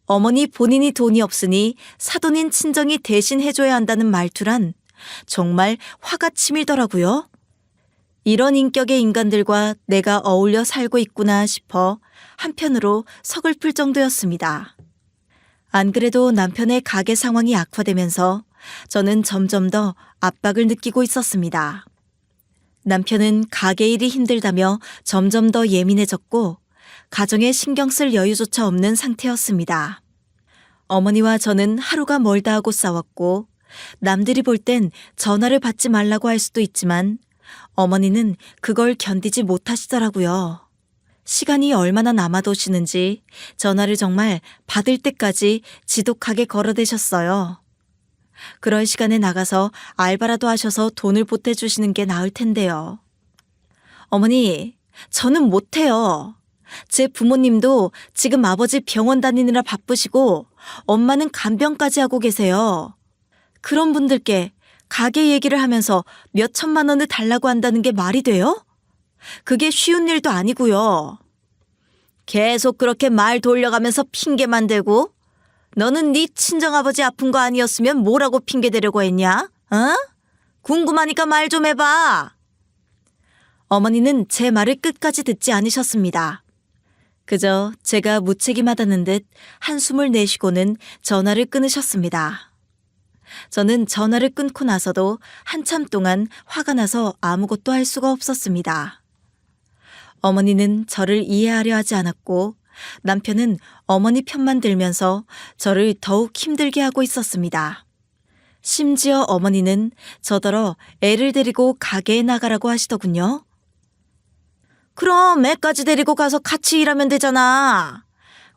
Speaker 1: 어머니 본인이 돈이 없으니 사돈인 친정이 대신 해줘야 한다는 말투란 정말 화가 치밀더라고요. 이런 인격의 인간들과 내가 어울려 살고 있구나 싶어 한편으로 서글플 정도였습니다. 안 그래도 남편의 가게 상황이 악화되면서 저는 점점 더 압박을 느끼고 있었습니다. 남편은 가게 일이 힘들다며 점점 더 예민해졌고 가정에 신경 쓸 여유조차 없는 상태였습니다. 어머니와 저는 하루가 멀다 하고 싸웠고 남들이 볼 땐 전화를 받지 말라고 할 수도 있지만 어머니는 그걸 견디지 못하시더라고요. 시간이 얼마나 남아도시는지 전화를 정말 받을 때까지 지독하게 걸어대셨어요. 그럴 시간에 나가서 알바라도 하셔서 돈을 보태주시는 게 나을 텐데요. 어머니, 저는 못해요. 제 부모님도 지금 아버지 병원 다니느라 바쁘시고 엄마는 간병까지 하고 계세요. 그런 분들께 가게 얘기를 하면서 몇 천만 원을 달라고 한다는 게 말이 돼요? 그게 쉬운 일도 아니고요. 계속 그렇게 말 돌려가면서 핑계만 대고 너는 네 친정아버지 아픈 거 아니었으면 뭐라고 핑계대려고 했냐? 어? 궁금하니까 말 좀 해봐. 어머니는 제 말을 끝까지 듣지 않으셨습니다. 그저 제가 무책임하다는 듯 한숨을 내쉬고는 전화를 끊으셨습니다. 저는 전화를 끊고 나서도 한참 동안 화가 나서 아무것도 할 수가 없었습니다. 어머니는 저를 이해하려 하지 않았고 남편은 어머니 편만 들면서 저를 더욱 힘들게 하고 있었습니다. 심지어 어머니는 저더러 애를 데리고 가게에 나가라고 하시더군요. 그럼 애까지 데리고 가서 같이 일하면 되잖아.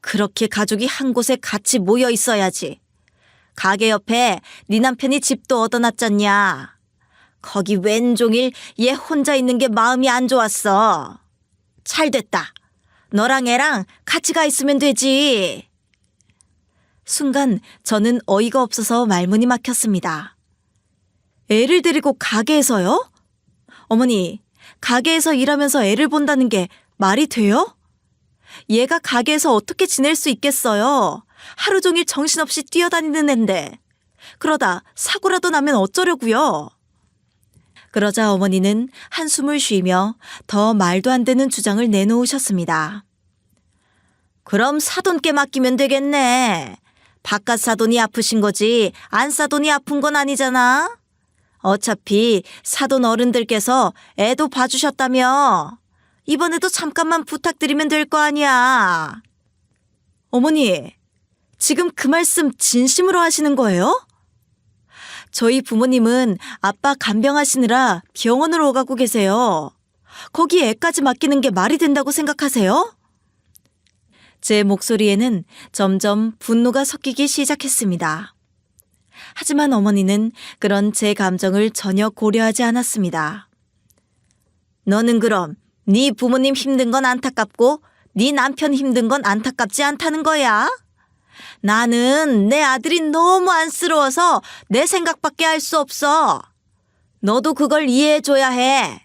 Speaker 1: 그렇게 가족이 한 곳에 같이 모여 있어야지. 가게 옆에 네 남편이 집도 얻어놨잖냐. 거기 웬종일 얘 혼자 있는 게 마음이 안 좋았어. 잘됐다. 너랑 애랑 같이 가 있으면 되지. 순간 저는 어이가 없어서 말문이 막혔습니다. 애를 데리고 가게에서요? 어머니, 가게에서 일하면서 애를 본다는 게 말이 돼요? 얘가 가게에서 어떻게 지낼 수 있겠어요? 하루 종일 정신없이 뛰어다니는 앤데. 그러다 사고라도 나면 어쩌려고요? 그러자 어머니는 한숨을 쉬며 더 말도 안 되는 주장을 내놓으셨습니다. 그럼 사돈께 맡기면 되겠네. 바깥 사돈이 아프신 거지 안 사돈이 아픈 건 아니잖아. 어차피 사돈 어른들께서 애도 봐주셨다며. 이번에도 잠깐만 부탁드리면 될 거 아니야. 어머니, 지금 그 말씀 진심으로 하시는 거예요? 저희 부모님은 아빠 간병하시느라 병원으로 오가고 계세요. 거기 애까지 맡기는 게 말이 된다고 생각하세요? 제 목소리에는 점점 분노가 섞이기 시작했습니다. 하지만 어머니는 그런 제 감정을 전혀 고려하지 않았습니다. 너는 그럼 네 부모님 힘든 건 안타깝고 네 남편 힘든 건 안타깝지 않다는 거야? 나는 내 아들이 너무 안쓰러워서 내 생각밖에 할 수 없어. 너도 그걸 이해해줘야 해.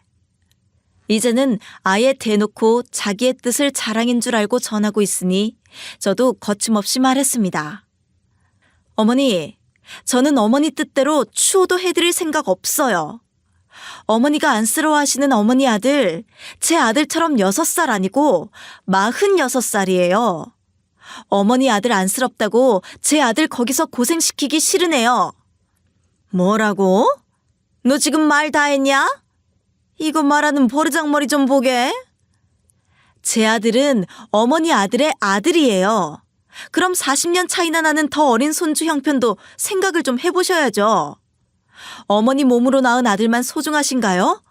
Speaker 1: 이제는 아예 대놓고 자기의 뜻을 자랑인 줄 알고 전하고 있으니 저도 거침없이 말했습니다. 어머니, 저는 어머니 뜻대로 추호도 해드릴 생각 없어요. 어머니가 안쓰러워하시는 어머니 아들, 제 아들처럼 6살 아니고 46살이에요. 어머니 아들 안쓰럽다고 제 아들 거기서 고생시키기 싫으네요. 뭐라고? 너 지금 말 다 했냐? 이거 말하는 버르장머리 좀 보게. 제 아들은 어머니 아들의 아들이에요. 그럼 40년 차이나 나는 더 어린 손주 형편도 생각을 좀 해보셔야죠. 어머니 몸으로 낳은 아들만 소중하신가요?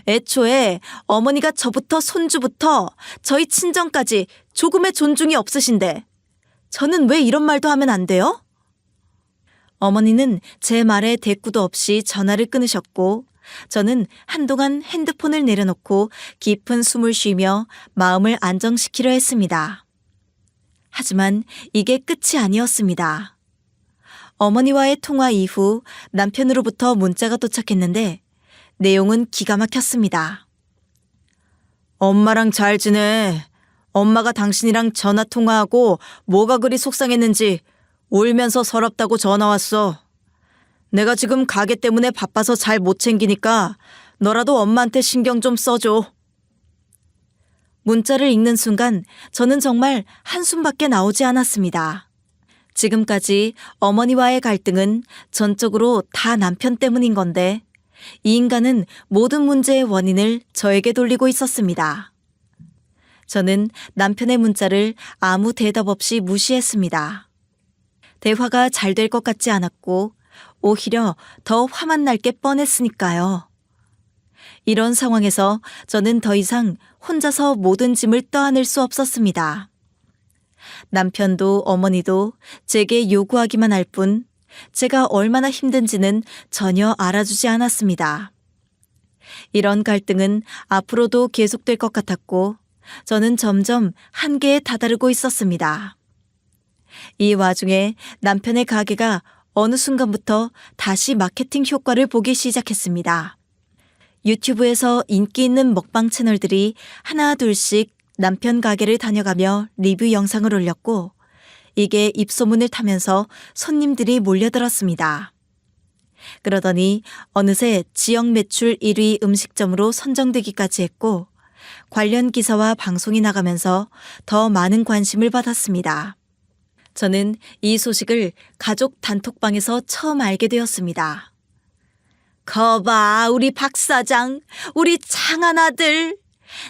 Speaker 1: 애초에 어머니가 저부터 손주부터 저희 친정까지 조금의 존중이 없으신데 저는 왜 이런 말도 하면 안 돼요? 어머니는 제 말에 대꾸도 없이 전화를 끊으셨고 저는 한동안 핸드폰을 내려놓고 깊은 숨을 쉬며 마음을 안정시키려 했습니다. 하지만 이게 끝이 아니었습니다. 어머니와의 통화 이후 남편으로부터 문자가 도착했는데 내용은 기가 막혔습니다. 엄마랑 잘 지내. 엄마가 당신이랑 전화 통화하고 뭐가 그리 속상했는지 울면서 서럽다고 전화 왔어. 내가 지금 가게 때문에 바빠서 잘 못 챙기니까 너라도 엄마한테 신경 좀 써줘. 문자를 읽는 순간 저는 정말 한숨밖에 나오지 않았습니다. 지금까지 어머니와의 갈등은 전적으로 다 남편 때문인 건데 이 인간은 모든 문제의 원인을 저에게 돌리고 있었습니다. 저는 남편의 문자를 아무 대답 없이 무시했습니다. 대화가 잘 될 것 같지 않았고 오히려 더 화만 날 게 뻔했으니까요. 이런 상황에서 저는 더 이상 혼자서 모든 짐을 떠안을 수 없었습니다. 남편도 어머니도 제게 요구하기만 할 뿐 제가 얼마나 힘든지는 전혀 알아주지 않았습니다. 이런 갈등은 앞으로도 계속될 것 같았고 저는 점점 한계에 다다르고 있었습니다. 이 와중에 남편의 가게가 어느 순간부터 다시 마케팅 효과를 보기 시작했습니다. 유튜브에서 인기 있는 먹방 채널들이 하나 둘씩 남편 가게를 다녀가며 리뷰 영상을 올렸고 이게 입소문을 타면서 손님들이 몰려들었습니다. 그러더니 어느새 지역 매출 1위 음식점으로 선정되기까지 했고 관련 기사와 방송이 나가면서 더 많은 관심을 받았습니다. 저는 이 소식을 가족 단톡방에서 처음 알게 되었습니다. 거봐, 우리 박 사장, 우리 장한 아들.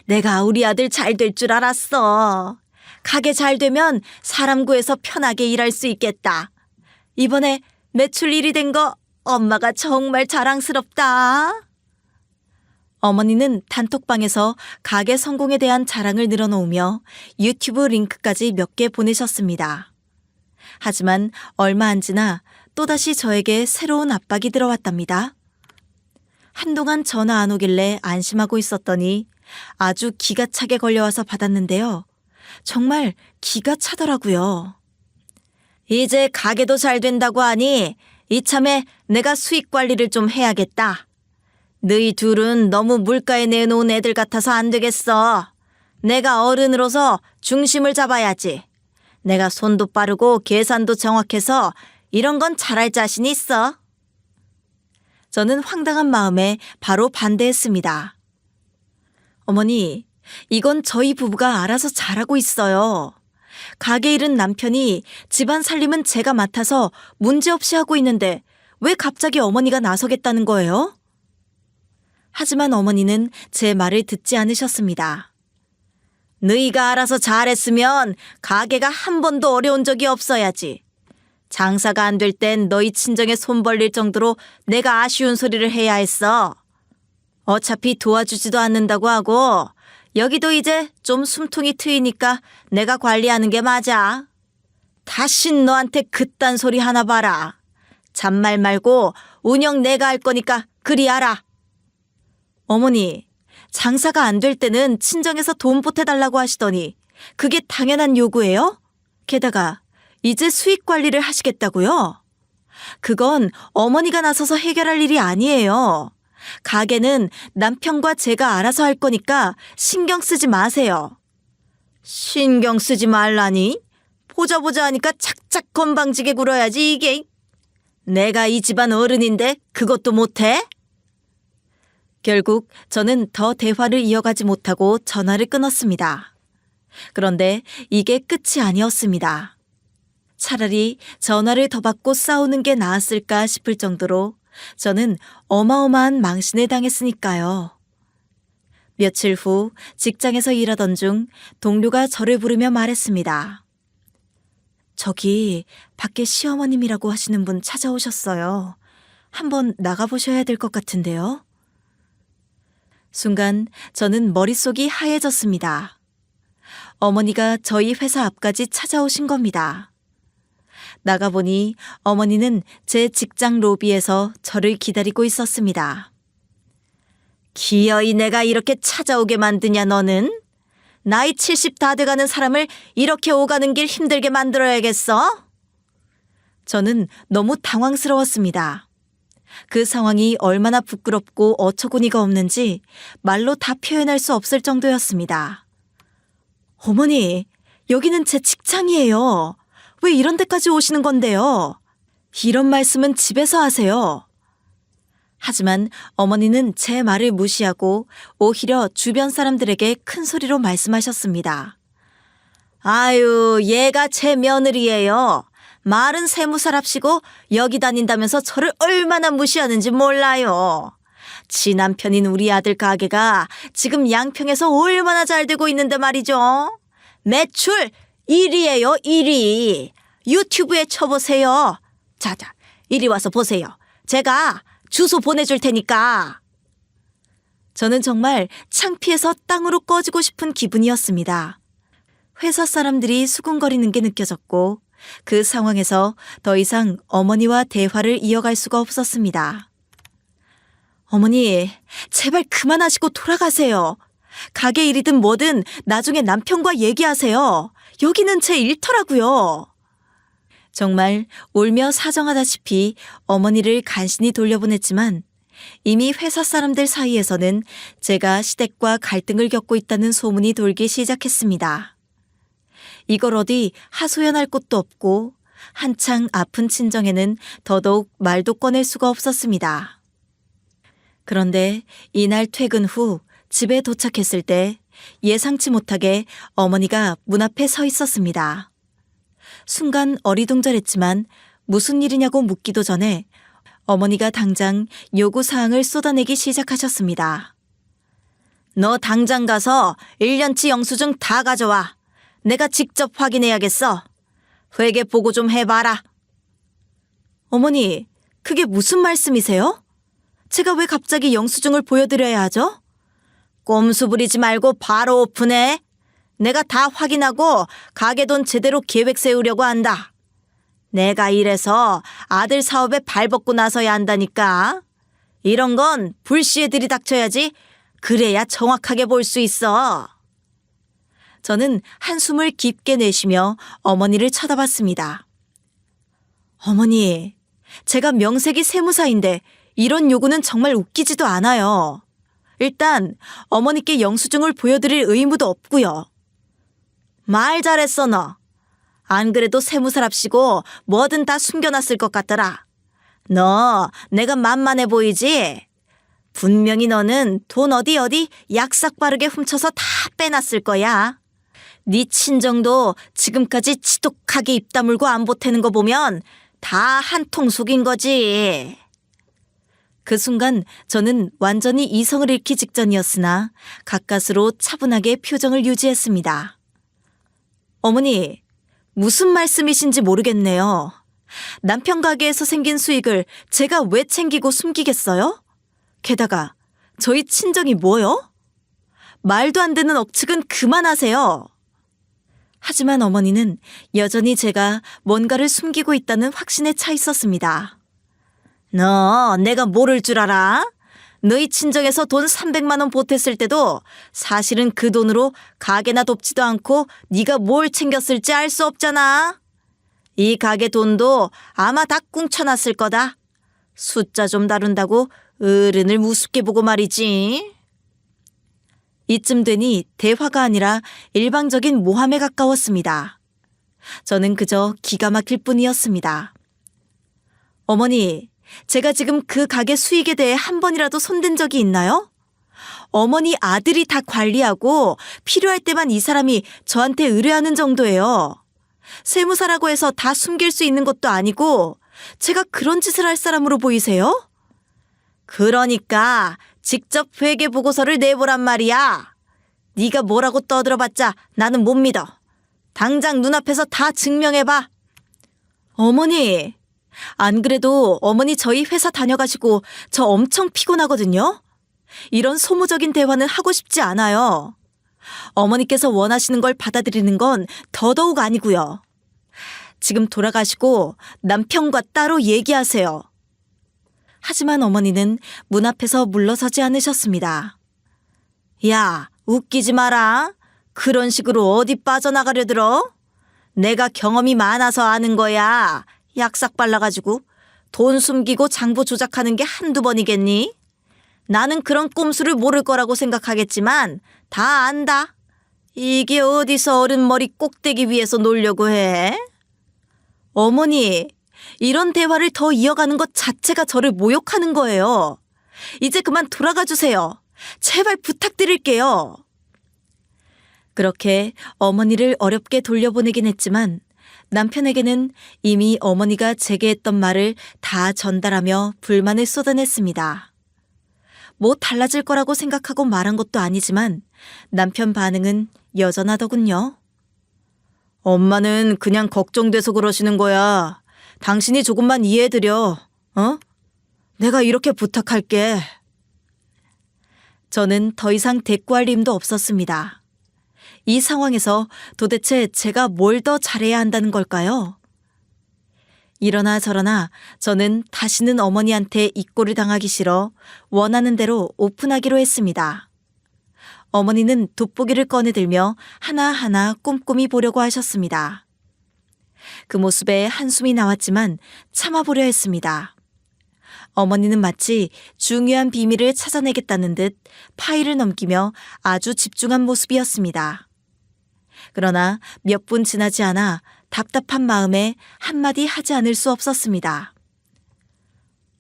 Speaker 1: 내가 우리 아들 잘 될 줄 알았어. 가게 잘 되면 사람 구해서 편하게 일할 수 있겠다. 이번에 매출 1위 된 거 엄마가 정말 자랑스럽다. 어머니는 단톡방에서 가게 성공에 대한 자랑을 늘어놓으며 유튜브 링크까지 몇 개 보내셨습니다. 하지만 얼마 안 지나 또다시 저에게 새로운 압박이 들어왔답니다. 한동안 전화 안 오길래 안심하고 있었더니 아주 기가 차게 걸려와서 받았는데요. 정말 기가 차더라고요. 이제 가게도 잘 된다고 하니 이참에 내가 수익 관리를 좀 해야겠다. 너희 둘은 너무 물가에 내놓은 애들 같아서 안 되겠어. 내가 어른으로서 중심을 잡아야지. 내가 손도 빠르고 계산도 정확해서 이런 건 잘할 자신이 있어. 저는 황당한 마음에 바로 반대했습니다. 어머니, 이건 저희 부부가 알아서 잘하고 있어요. 가게 일은 남편이, 집안 살림은 제가 맡아서 문제없이 하고 있는데 왜 갑자기 어머니가 나서겠다는 거예요? 하지만 어머니는 제 말을 듣지 않으셨습니다. 너희가 알아서 잘했으면 가게가 한 번도 어려운 적이 없어야지. 장사가 안 될 땐 너희 친정에 손 벌릴 정도로 내가 아쉬운 소리를 해야 했어. 어차피 도와주지도 않는다고 하고 여기도 이제 좀 숨통이 트이니까 내가 관리하는 게 맞아. 다신 너한테 그딴 소리 하나 봐라. 잔말 말고 운영 내가 할 거니까 그리 알아. 어머니, 장사가 안 될 때는 친정에서 돈 보태달라고 하시더니 그게 당연한 요구예요? 게다가 이제 수익 관리를 하시겠다고요? 그건 어머니가 나서서 해결할 일이 아니에요. 가게는 남편과 제가 알아서 할 거니까 신경 쓰지 마세요. 신경 쓰지 말라니? 보자 하니까 착착 건방지게 굴어야지 이게. 내가 이 집안 어른인데 그것도 못해? 결국 저는 더 대화를 이어가지 못하고 전화를 끊었습니다. 그런데 이게 끝이 아니었습니다. 차라리 전화를 더 받고 싸우는 게 나았을까 싶을 정도로 저는 어마어마한 망신을 당했으니까요. 며칠 후 직장에서 일하던 중 동료가 저를 부르며 말했습니다. 저기 밖에 시어머님이라고 하시는 분 찾아오셨어요. 한번 나가보셔야 될 것 같은데요. 순간 저는 머릿속이 하얘졌습니다. 어머니가 저희 회사 앞까지 찾아오신 겁니다. 나가보니 어머니는 제 직장 로비에서 저를 기다리고 있었습니다. 기어이 내가 이렇게 찾아오게 만드냐 너는? 나이 70 다 돼가는 사람을 이렇게 오가는 길 힘들게 만들어야겠어? 저는 너무 당황스러웠습니다. 그 상황이 얼마나 부끄럽고 어처구니가 없는지 말로 다 표현할 수 없을 정도였습니다. 어머니, 여기는 제 직장이에요. 왜 이런 데까지 오시는 건데요? 이런 말씀은 집에서 하세요. 하지만 어머니는 제 말을 무시하고 오히려 주변 사람들에게 큰 소리로 말씀하셨습니다. 아유, 얘가 제 며느리예요. 말은 세무사랍시고 여기 다닌다면서 저를 얼마나 무시하는지 몰라요. 지 남편인 우리 아들 가게가 지금 양평에서 얼마나 잘 되고 있는데 말이죠. 매출 1위예요, 1위. 유튜브에 쳐보세요. 자자, 이리 와서 보세요. 제가 주소 보내줄 테니까. 저는 정말 창피해서 땅으로 꺼지고 싶은 기분이었습니다. 회사 사람들이 수군거리는 게 느껴졌고 그 상황에서 더 이상 어머니와 대화를 이어갈 수가 없었습니다. 어머니, 제발 그만하시고 돌아가세요. 가게 일이든 뭐든 나중에 남편과 얘기하세요. 여기는 제 일터라고요. 정말 울며 사정하다시피 어머니를 간신히 돌려보냈지만 이미 회사 사람들 사이에서는 제가 시댁과 갈등을 겪고 있다는 소문이 돌기 시작했습니다. 이걸 어디 하소연할 곳도 없고 한창 아픈 친정에는 더더욱 말도 꺼낼 수가 없었습니다. 그런데 이날 퇴근 후 집에 도착했을 때 예상치 못하게 어머니가 문 앞에 서 있었습니다. 순간 어리둥절했지만 무슨 일이냐고 묻기도 전에 어머니가 당장 요구사항을 쏟아내기 시작하셨습니다. 너 당장 가서 1년치 영수증 다 가져와. 내가 직접 확인해야겠어. 회계 보고 좀 해봐라. 어머니, 그게 무슨 말씀이세요? 제가 왜 갑자기 영수증을 보여드려야 하죠? 꼼수 부리지 말고 바로 오픈해. 내가 다 확인하고 가게 돈 제대로 계획 세우려고 한다. 내가 이래서 아들 사업에 발벗고 나서야 한다니까. 이런 건 불시에 들이닥쳐야지. 그래야 정확하게 볼 수 있어. 저는 한숨을 깊게 내쉬며 어머니를 쳐다봤습니다. 어머니, 제가 명색이 세무사인데 이런 요구는 정말 웃기지도 않아요. 일단 어머니께 영수증을 보여드릴 의무도 없고요. 말 잘했어 너. 안 그래도 세무사랍시고 뭐든 다 숨겨놨을 것 같더라. 너 내가 만만해 보이지? 분명히 너는 돈 어디 약삭 빠르게 훔쳐서 다 빼놨을 거야. 네 친정도 지금까지 지독하게 입 다물고 안 보태는 거 보면 다 한통 속인 거지. 그 순간 저는 완전히 이성을 잃기 직전이었으나 가까스로 차분하게 표정을 유지했습니다. 어머니, 무슨 말씀이신지 모르겠네요. 남편 가게에서 생긴 수익을 제가 왜 챙기고 숨기겠어요? 게다가 저희 친정이 뭐요? 말도 안 되는 억측은 그만하세요. 하지만 어머니는 여전히 제가 뭔가를 숨기고 있다는 확신에 차 있었습니다. 너 내가 모를 줄 알아? 너희 친정에서 돈 300만 원 보탰을 때도 사실은 그 돈으로 가게나 돕지도 않고 네가 뭘 챙겼을지 알 수 없잖아. 이 가게 돈도 아마 다 꿍쳐놨을 거다. 숫자 좀 다룬다고 어른을 우습게 보고 말이지. 이쯤 되니 대화가 아니라 일방적인 모함에 가까웠습니다. 저는 그저 기가 막힐 뿐이었습니다. 어머니, 제가 지금 그 가게 수익에 대해 한 번이라도 손댄 적이 있나요? 어머니 아들이 다 관리하고 필요할 때만 이 사람이 저한테 의뢰하는 정도예요. 세무사라고 해서 다 숨길 수 있는 것도 아니고 제가 그런 짓을 할 사람으로 보이세요? 그러니까 직접 회계 보고서를 내보란 말이야. 네가 뭐라고 떠들어봤자 나는 못 믿어. 당장 눈앞에서 다 증명해봐. 어머니, 안 그래도 어머니 저희 회사 다녀가시고 저 엄청 피곤하거든요. 이런 소모적인 대화는 하고 싶지 않아요. 어머니께서 원하시는 걸 받아들이는 건 더더욱 아니고요. 지금 돌아가시고 남편과 따로 얘기하세요. 하지만 어머니는 문 앞에서 물러서지 않으셨습니다. 야, 웃기지 마라. 그런 식으로 어디 빠져나가려 들어? 내가 경험이 많아서 아는 거야. 약삭 발라가지고 돈 숨기고 장부 조작하는 게 한두 번이겠니? 나는 그런 꼼수를 모를 거라고 생각하겠지만 다 안다. 이게 어디서 어른 머리 꼭대기 위에서 놀려고 해? 어머니, 이런 대화를 더 이어가는 것 자체가 저를 모욕하는 거예요. 이제 그만 돌아가 주세요. 제발 부탁드릴게요. 그렇게 어머니를 어렵게 돌려보내긴 했지만 남편에게는 이미 어머니가 제게 했던 말을 다 전달하며 불만을 쏟아냈습니다. 뭐 달라질 거라고 생각하고 말한 것도 아니지만 남편 반응은 여전하더군요. 엄마는 그냥 걱정돼서 그러시는 거야. 당신이 조금만 이해해드려. 어? 내가 이렇게 부탁할게. 저는 더 이상 대꾸할 힘도 없었습니다. 이 상황에서 도대체 제가 뭘 더 잘해야 한다는 걸까요? 이러나 저러나 저는 다시는 어머니한테 이 꼴을 당하기 싫어 원하는 대로 오픈하기로 했습니다. 어머니는 돋보기를 꺼내들며 하나하나 꼼꼼히 보려고 하셨습니다. 그 모습에 한숨이 나왔지만 참아보려 했습니다. 어머니는 마치 중요한 비밀을 찾아내겠다는 듯 파일을 넘기며 아주 집중한 모습이었습니다. 그러나 몇 분 지나지 않아 답답한 마음에 한마디 하지 않을 수 없었습니다.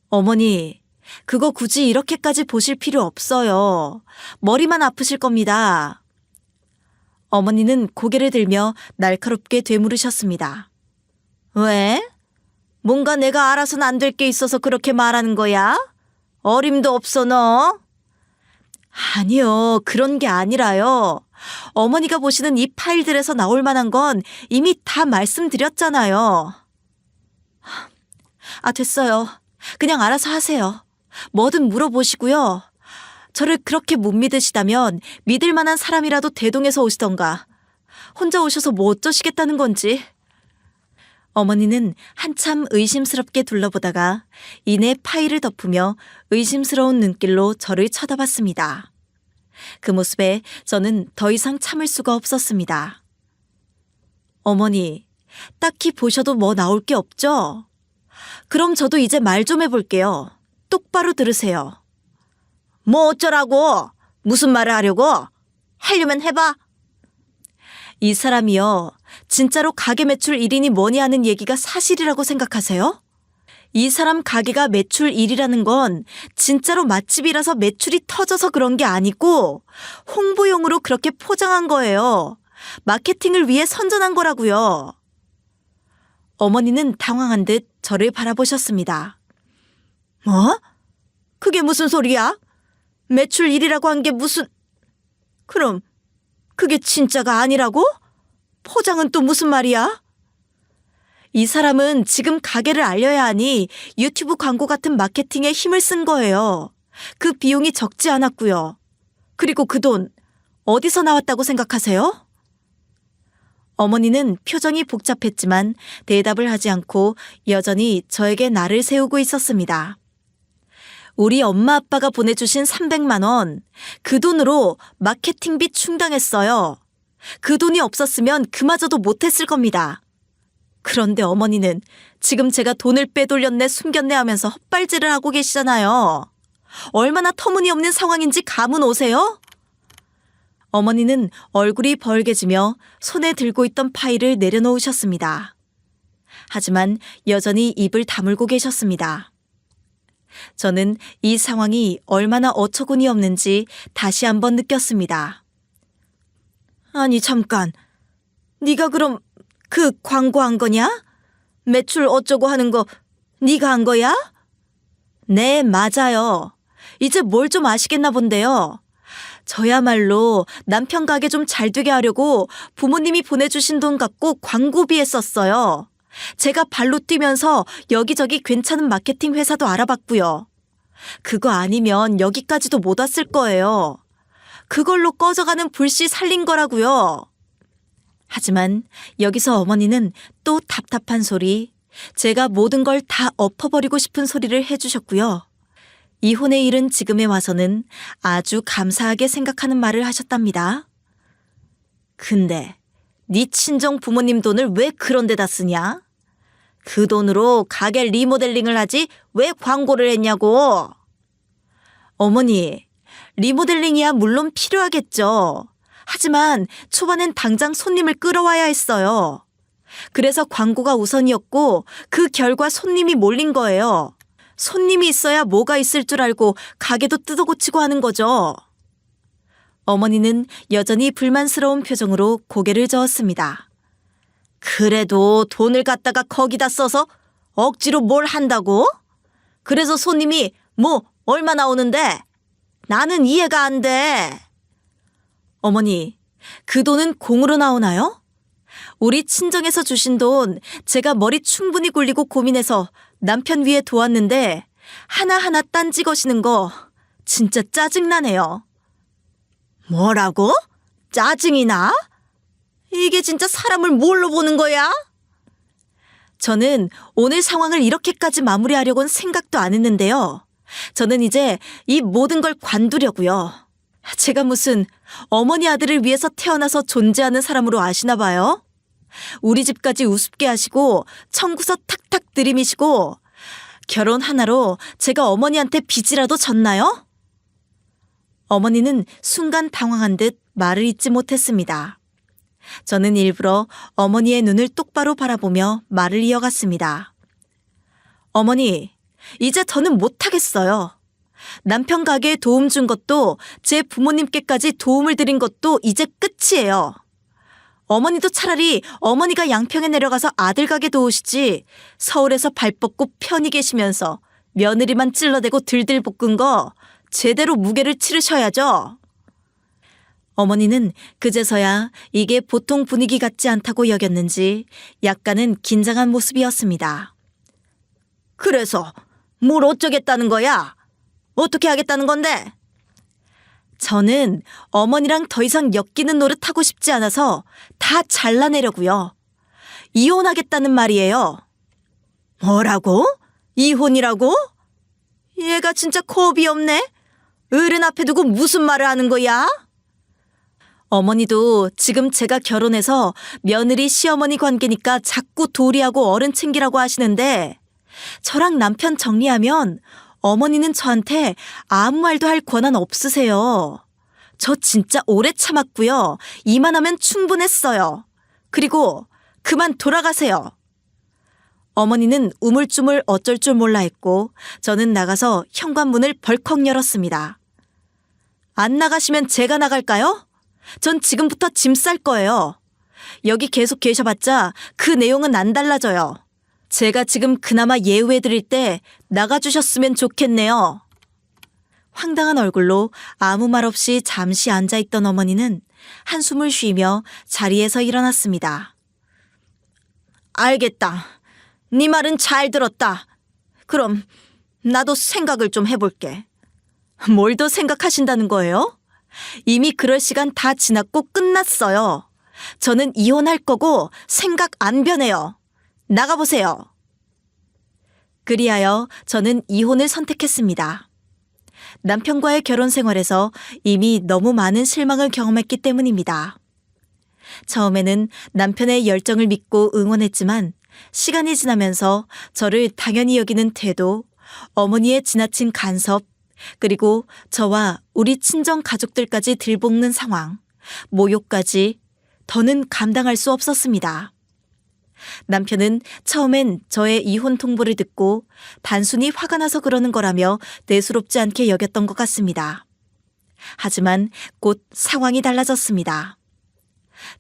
Speaker 1: 어머니, 그거 굳이 이렇게까지 보실 필요 없어요. 머리만 아프실 겁니다. 어머니는 고개를 들며 날카롭게 되물으셨습니다. 왜? 뭔가 내가 알아서는 안 될 게 있어서 그렇게 말하는 거야? 어림도 없어 너? 아니요, 그런 게 아니라요. 어머니가 보시는 이 파일들에서 나올 만한 건 이미 다 말씀드렸잖아요. 됐어요. 그냥 알아서 하세요. 뭐든 물어보시고요. 저를 그렇게 못 믿으시다면 믿을 만한 사람이라도 대동해서 오시던가. 혼자 오셔서 뭐 어쩌시겠다는 건지. 어머니는 한참 의심스럽게 둘러보다가 이내 파일을 덮으며 의심스러운 눈길로 저를 쳐다봤습니다. 그 모습에 저는 더 이상 참을 수가 없었습니다. 어머니, 딱히 보셔도 뭐 나올 게 없죠? 그럼 저도 이제 말 좀 해볼게요. 똑바로 들으세요. 뭐 어쩌라고? 무슨 말을 하려고? 하려면 해봐. 이 사람이요. 진짜로 가게 매출 1인이 뭐니 하는 얘기가 사실이라고 생각하세요? 이 사람 가게가 매출 1이라는 건 진짜로 맛집이라서 매출이 터져서 그런 게 아니고 홍보용으로 그렇게 포장한 거예요. 마케팅을 위해 선전한 거라고요. 어머니는 당황한 듯 저를 바라보셨습니다. 뭐? 그게 무슨 소리야? 매출 1이라고 한 게 무슨... 그럼 그게 진짜가 아니라고? 포장은 또 무슨 말이야? 이 사람은 지금 가게를 알려야 하니 유튜브 광고 같은 마케팅에 힘을 쓴 거예요. 그 비용이 적지 않았고요. 그리고 그 돈 어디서 나왔다고 생각하세요? 어머니는 표정이 복잡했지만 대답을 하지 않고 여전히 저에게 날을 세우고 있었습니다. 우리 엄마 아빠가 보내주신 300만 원, 그 돈으로 마케팅비 충당했어요. 그 돈이 없었으면 그마저도 못했을 겁니다. 그런데 어머니는 지금 제가 돈을 빼돌렸네 숨겼네 하면서 헛발질을 하고 계시잖아요. 얼마나 터무니없는 상황인지 감은 오세요? 어머니는 얼굴이 벌개지며 손에 들고 있던 파일을 내려놓으셨습니다. 하지만 여전히 입을 다물고 계셨습니다. 저는 이 상황이 얼마나 어처구니 없는지 다시 한번 느꼈습니다. 아니 잠깐, 네가 그럼 그 광고한 거냐? 매출 어쩌고 하는 거 네가 한 거야? 네, 맞아요. 이제 뭘 좀 아시겠나 본데요. 저야말로 남편 가게 좀 잘 되게 하려고 부모님이 보내주신 돈 갖고 광고비에 썼어요. 제가 발로 뛰면서 여기저기 괜찮은 마케팅 회사도 알아봤고요. 그거 아니면 여기까지도 못 왔을 거예요. 그걸로 꺼져가는 불씨 살린 거라고요. 하지만 여기서 어머니는 또 답답한 소리, 제가 모든 걸 다 엎어버리고 싶은 소리를 해주셨고요. 이혼에 이른 지금에 와서는 아주 감사하게 생각하는 말을 하셨답니다. 근데 네 친정 부모님 돈을 왜 그런 데다 쓰냐? 그 돈으로 가게 리모델링을 하지 왜 광고를 했냐고. 어머니, 리모델링이야 물론 필요하겠죠. 하지만 초반엔 당장 손님을 끌어와야 했어요. 그래서 광고가 우선이었고 그 결과 손님이 몰린 거예요. 손님이 있어야 뭐가 있을 줄 알고 가게도 뜯어고치고 하는 거죠. 어머니는 여전히 불만스러운 표정으로 고개를 저었습니다. 그래도 돈을 갖다가 거기다 써서 억지로 뭘 한다고? 그래서 손님이 뭐 얼마 나오는데? 나는 이해가 안 돼. 어머니, 그 돈은 공으로 나오나요? 우리 친정에서 주신 돈 제가 머리 충분히 굴리고 고민해서 남편 위에 도왔는데 하나하나 딴지 거시는 거 진짜 짜증나네요. 뭐라고? 짜증이 나? 이게 진짜 사람을 뭘로 보는 거야? 저는 오늘 상황을 이렇게까지 마무리하려고는 생각도 안 했는데요. 저는 이제 이 모든 걸 관두려고요. 제가 무슨 어머니 아들을 위해서 태어나서 존재하는 사람으로 아시나 봐요? 우리 집까지 우습게 하시고 청구서 탁탁 들이미시고 결혼 하나로 제가 어머니한테 빚이라도 졌나요? 어머니는 순간 당황한 듯 말을 잇지 못했습니다. 저는 일부러 어머니의 눈을 똑바로 바라보며 말을 이어갔습니다. 어머니, 이제 더는 못하겠어요. 남편 가게에 도움 준 것도 제 부모님께까지 도움을 드린 것도 이제 끝이에요. 어머니도 차라리 어머니가 양평에 내려가서 아들 가게 도우시지 서울에서 발 뻗고 편히 계시면서 며느리만 찔러대고 들들 볶은 거 제대로 무게를 치르셔야죠. 어머니는 그제서야 이게 보통 분위기 같지 않다고 여겼는지 약간은 긴장한 모습이었습니다. 그래서 뭘 어쩌겠다는 거야? 어떻게 하겠다는 건데? 저는 어머니랑 더 이상 엮이는 노릇하고 싶지 않아서 다 잘라내려고요. 이혼하겠다는 말이에요. 뭐라고? 이혼이라고? 얘가 진짜 겁이 없네? 어른 앞에 두고 무슨 말을 하는 거야? 어머니도 지금 제가 결혼해서 며느리 시어머니 관계니까 자꾸 도리하고 어른 챙기라고 하시는데 저랑 남편 정리하면 어머니는 저한테 아무 말도 할 권한 없으세요. 저 진짜 오래 참았고요. 이만하면 충분했어요. 그리고 그만 돌아가세요. 어머니는 우물쭈물 어쩔 줄 몰라 했고 저는 나가서 현관문을 벌컥 열었습니다. 안 나가시면 제가 나갈까요? 전 지금부터 짐 쌀 거예요. 여기 계속 계셔봤자 그 내용은 안 달라져요. 제가 지금 그나마 예우해드릴 때 나가주셨으면 좋겠네요. 황당한 얼굴로 아무 말 없이 잠시 앉아있던 어머니는 한숨을 쉬며 자리에서 일어났습니다. 알겠다. 네 말은 잘 들었다. 그럼 나도 생각을 좀 해볼게. 뭘 더 생각하신다는 거예요? 이미 그럴 시간 다 지났고 끝났어요. 저는 이혼할 거고 생각 안 변해요. 나가보세요. 그리하여 저는 이혼을 선택했습니다. 남편과의 결혼 생활에서 이미 너무 많은 실망을 경험했기 때문입니다. 처음에는 남편의 열정을 믿고 응원했지만 시간이 지나면서 저를 당연히 여기는 태도, 어머니의 지나친 간섭, 그리고 저와 우리 친정 가족들까지 들볶는 상황, 모욕까지 더는 감당할 수 없었습니다. 남편은 처음엔 저의 이혼 통보를 듣고 단순히 화가 나서 그러는 거라며 대수롭지 않게 여겼던 것 같습니다. 하지만 곧 상황이 달라졌습니다.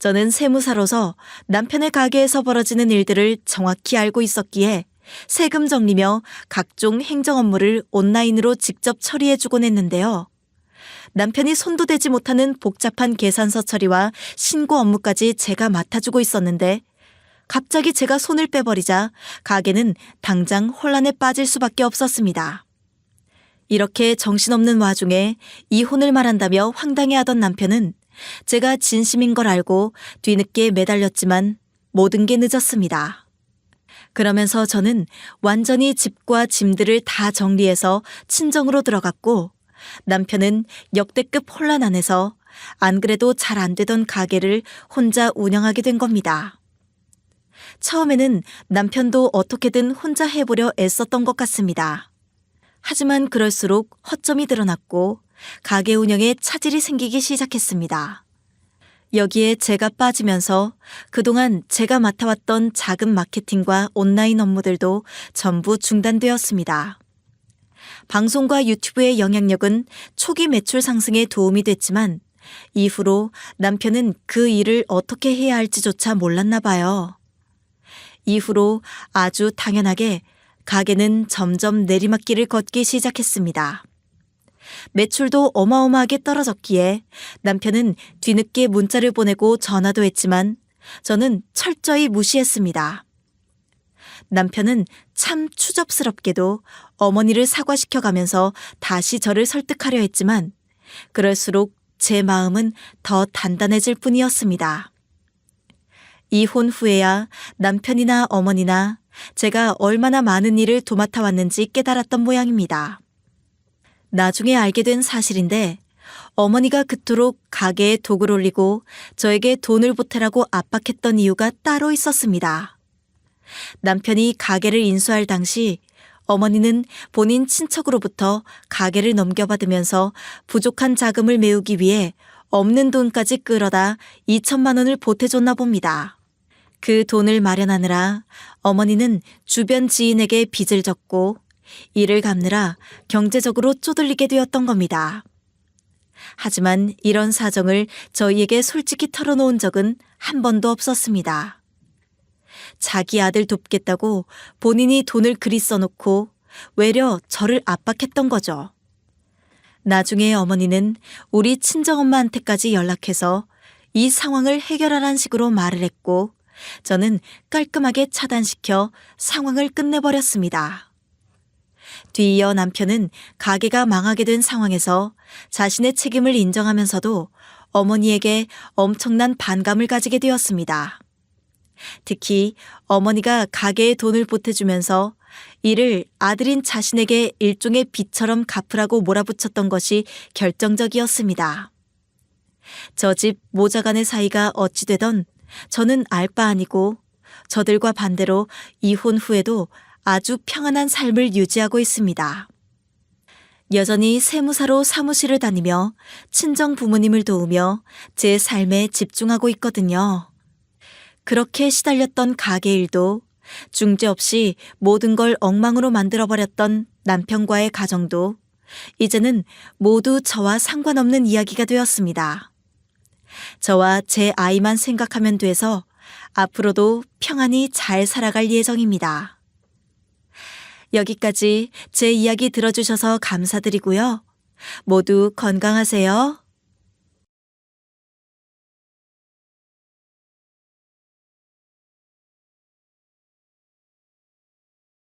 Speaker 1: 저는 세무사로서 남편의 가게에서 벌어지는 일들을 정확히 알고 있었기에 세금 정리며 각종 행정 업무를 온라인으로 직접 처리해주곤 했는데요. 남편이 손도 대지 못하는 복잡한 계산서 처리와 신고 업무까지 제가 맡아주고 있었는데 갑자기 제가 손을 빼버리자 가게는 당장 혼란에 빠질 수밖에 없었습니다. 이렇게 정신없는 와중에 이혼을 말한다며 황당해하던 남편은 제가 진심인 걸 알고 뒤늦게 매달렸지만 모든 게 늦었습니다. 그러면서 저는 완전히 집과 짐들을 다 정리해서 친정으로 들어갔고 남편은 역대급 혼란 안에서 안 그래도 잘 안 되던 가게를 혼자 운영하게 된 겁니다. 처음에는 남편도 어떻게든 혼자 해보려 애썼던 것 같습니다. 하지만 그럴수록 허점이 드러났고 가게 운영에 차질이 생기기 시작했습니다. 여기에 제가 빠지면서 그동안 제가 맡아왔던 작은 마케팅과 온라인 업무들도 전부 중단되었습니다. 방송과 유튜브의 영향력은 초기 매출 상승에 도움이 됐지만 이후로 남편은 그 일을 어떻게 해야 할지조차 몰랐나 봐요. 이후로 아주 당연하게 가게는 점점 내리막길을 걷기 시작했습니다. 매출도 어마어마하게 떨어졌기에 남편은 뒤늦게 문자를 보내고 전화도 했지만 저는 철저히 무시했습니다. 남편은 참 추접스럽게도 어머니를 사과시켜가면서 다시 저를 설득하려 했지만 그럴수록 제 마음은 더 단단해질 뿐이었습니다. 이혼 후에야 남편이나 어머니나 제가 얼마나 많은 일을 도맡아 왔는지 깨달았던 모양입니다. 나중에 알게 된 사실인데 어머니가 그토록 가게에 독을 올리고 저에게 돈을 보태라고 압박했던 이유가 따로 있었습니다. 남편이 가게를 인수할 당시 어머니는 본인 친척으로부터 가게를 넘겨받으면서 부족한 자금을 메우기 위해 없는 돈까지 끌어다 2천만 원을 보태줬나 봅니다. 그 돈을 마련하느라 어머니는 주변 지인에게 빚을 졌고 이를 갚느라 경제적으로 쪼들리게 되었던 겁니다. 하지만 이런 사정을 저희에게 솔직히 털어놓은 적은 한 번도 없었습니다. 자기 아들 돕겠다고 본인이 돈을 그리 써놓고 외려 저를 압박했던 거죠. 나중에 어머니는 우리 친정엄마한테까지 연락해서 이 상황을 해결하라는 식으로 말을 했고 저는 깔끔하게 차단시켜 상황을 끝내버렸습니다. 뒤이어 남편은 가게가 망하게 된 상황에서 자신의 책임을 인정하면서도 어머니에게 엄청난 반감을 가지게 되었습니다. 특히 어머니가 가게에 돈을 보태주면서 이를 아들인 자신에게 일종의 빚처럼 갚으라고 몰아붙였던 것이 결정적이었습니다. 저 집 모자 간의 사이가 어찌 되던 저는 알 바 아니고 저들과 반대로 이혼 후에도 아주 평안한 삶을 유지하고 있습니다. 여전히 세무사로 사무실을 다니며 친정 부모님을 도우며 제 삶에 집중하고 있거든요. 그렇게 시달렸던 가게 일도 중재 없이 모든 걸 엉망으로 만들어버렸던 남편과의 가정도 이제는 모두 저와 상관없는 이야기가 되었습니다. 저와 제 아이만 생각하면 돼서 앞으로도 평안히 잘 살아갈 예정입니다. 여기까지 제 이야기 들어주셔서 감사드리고요. 모두 건강하세요.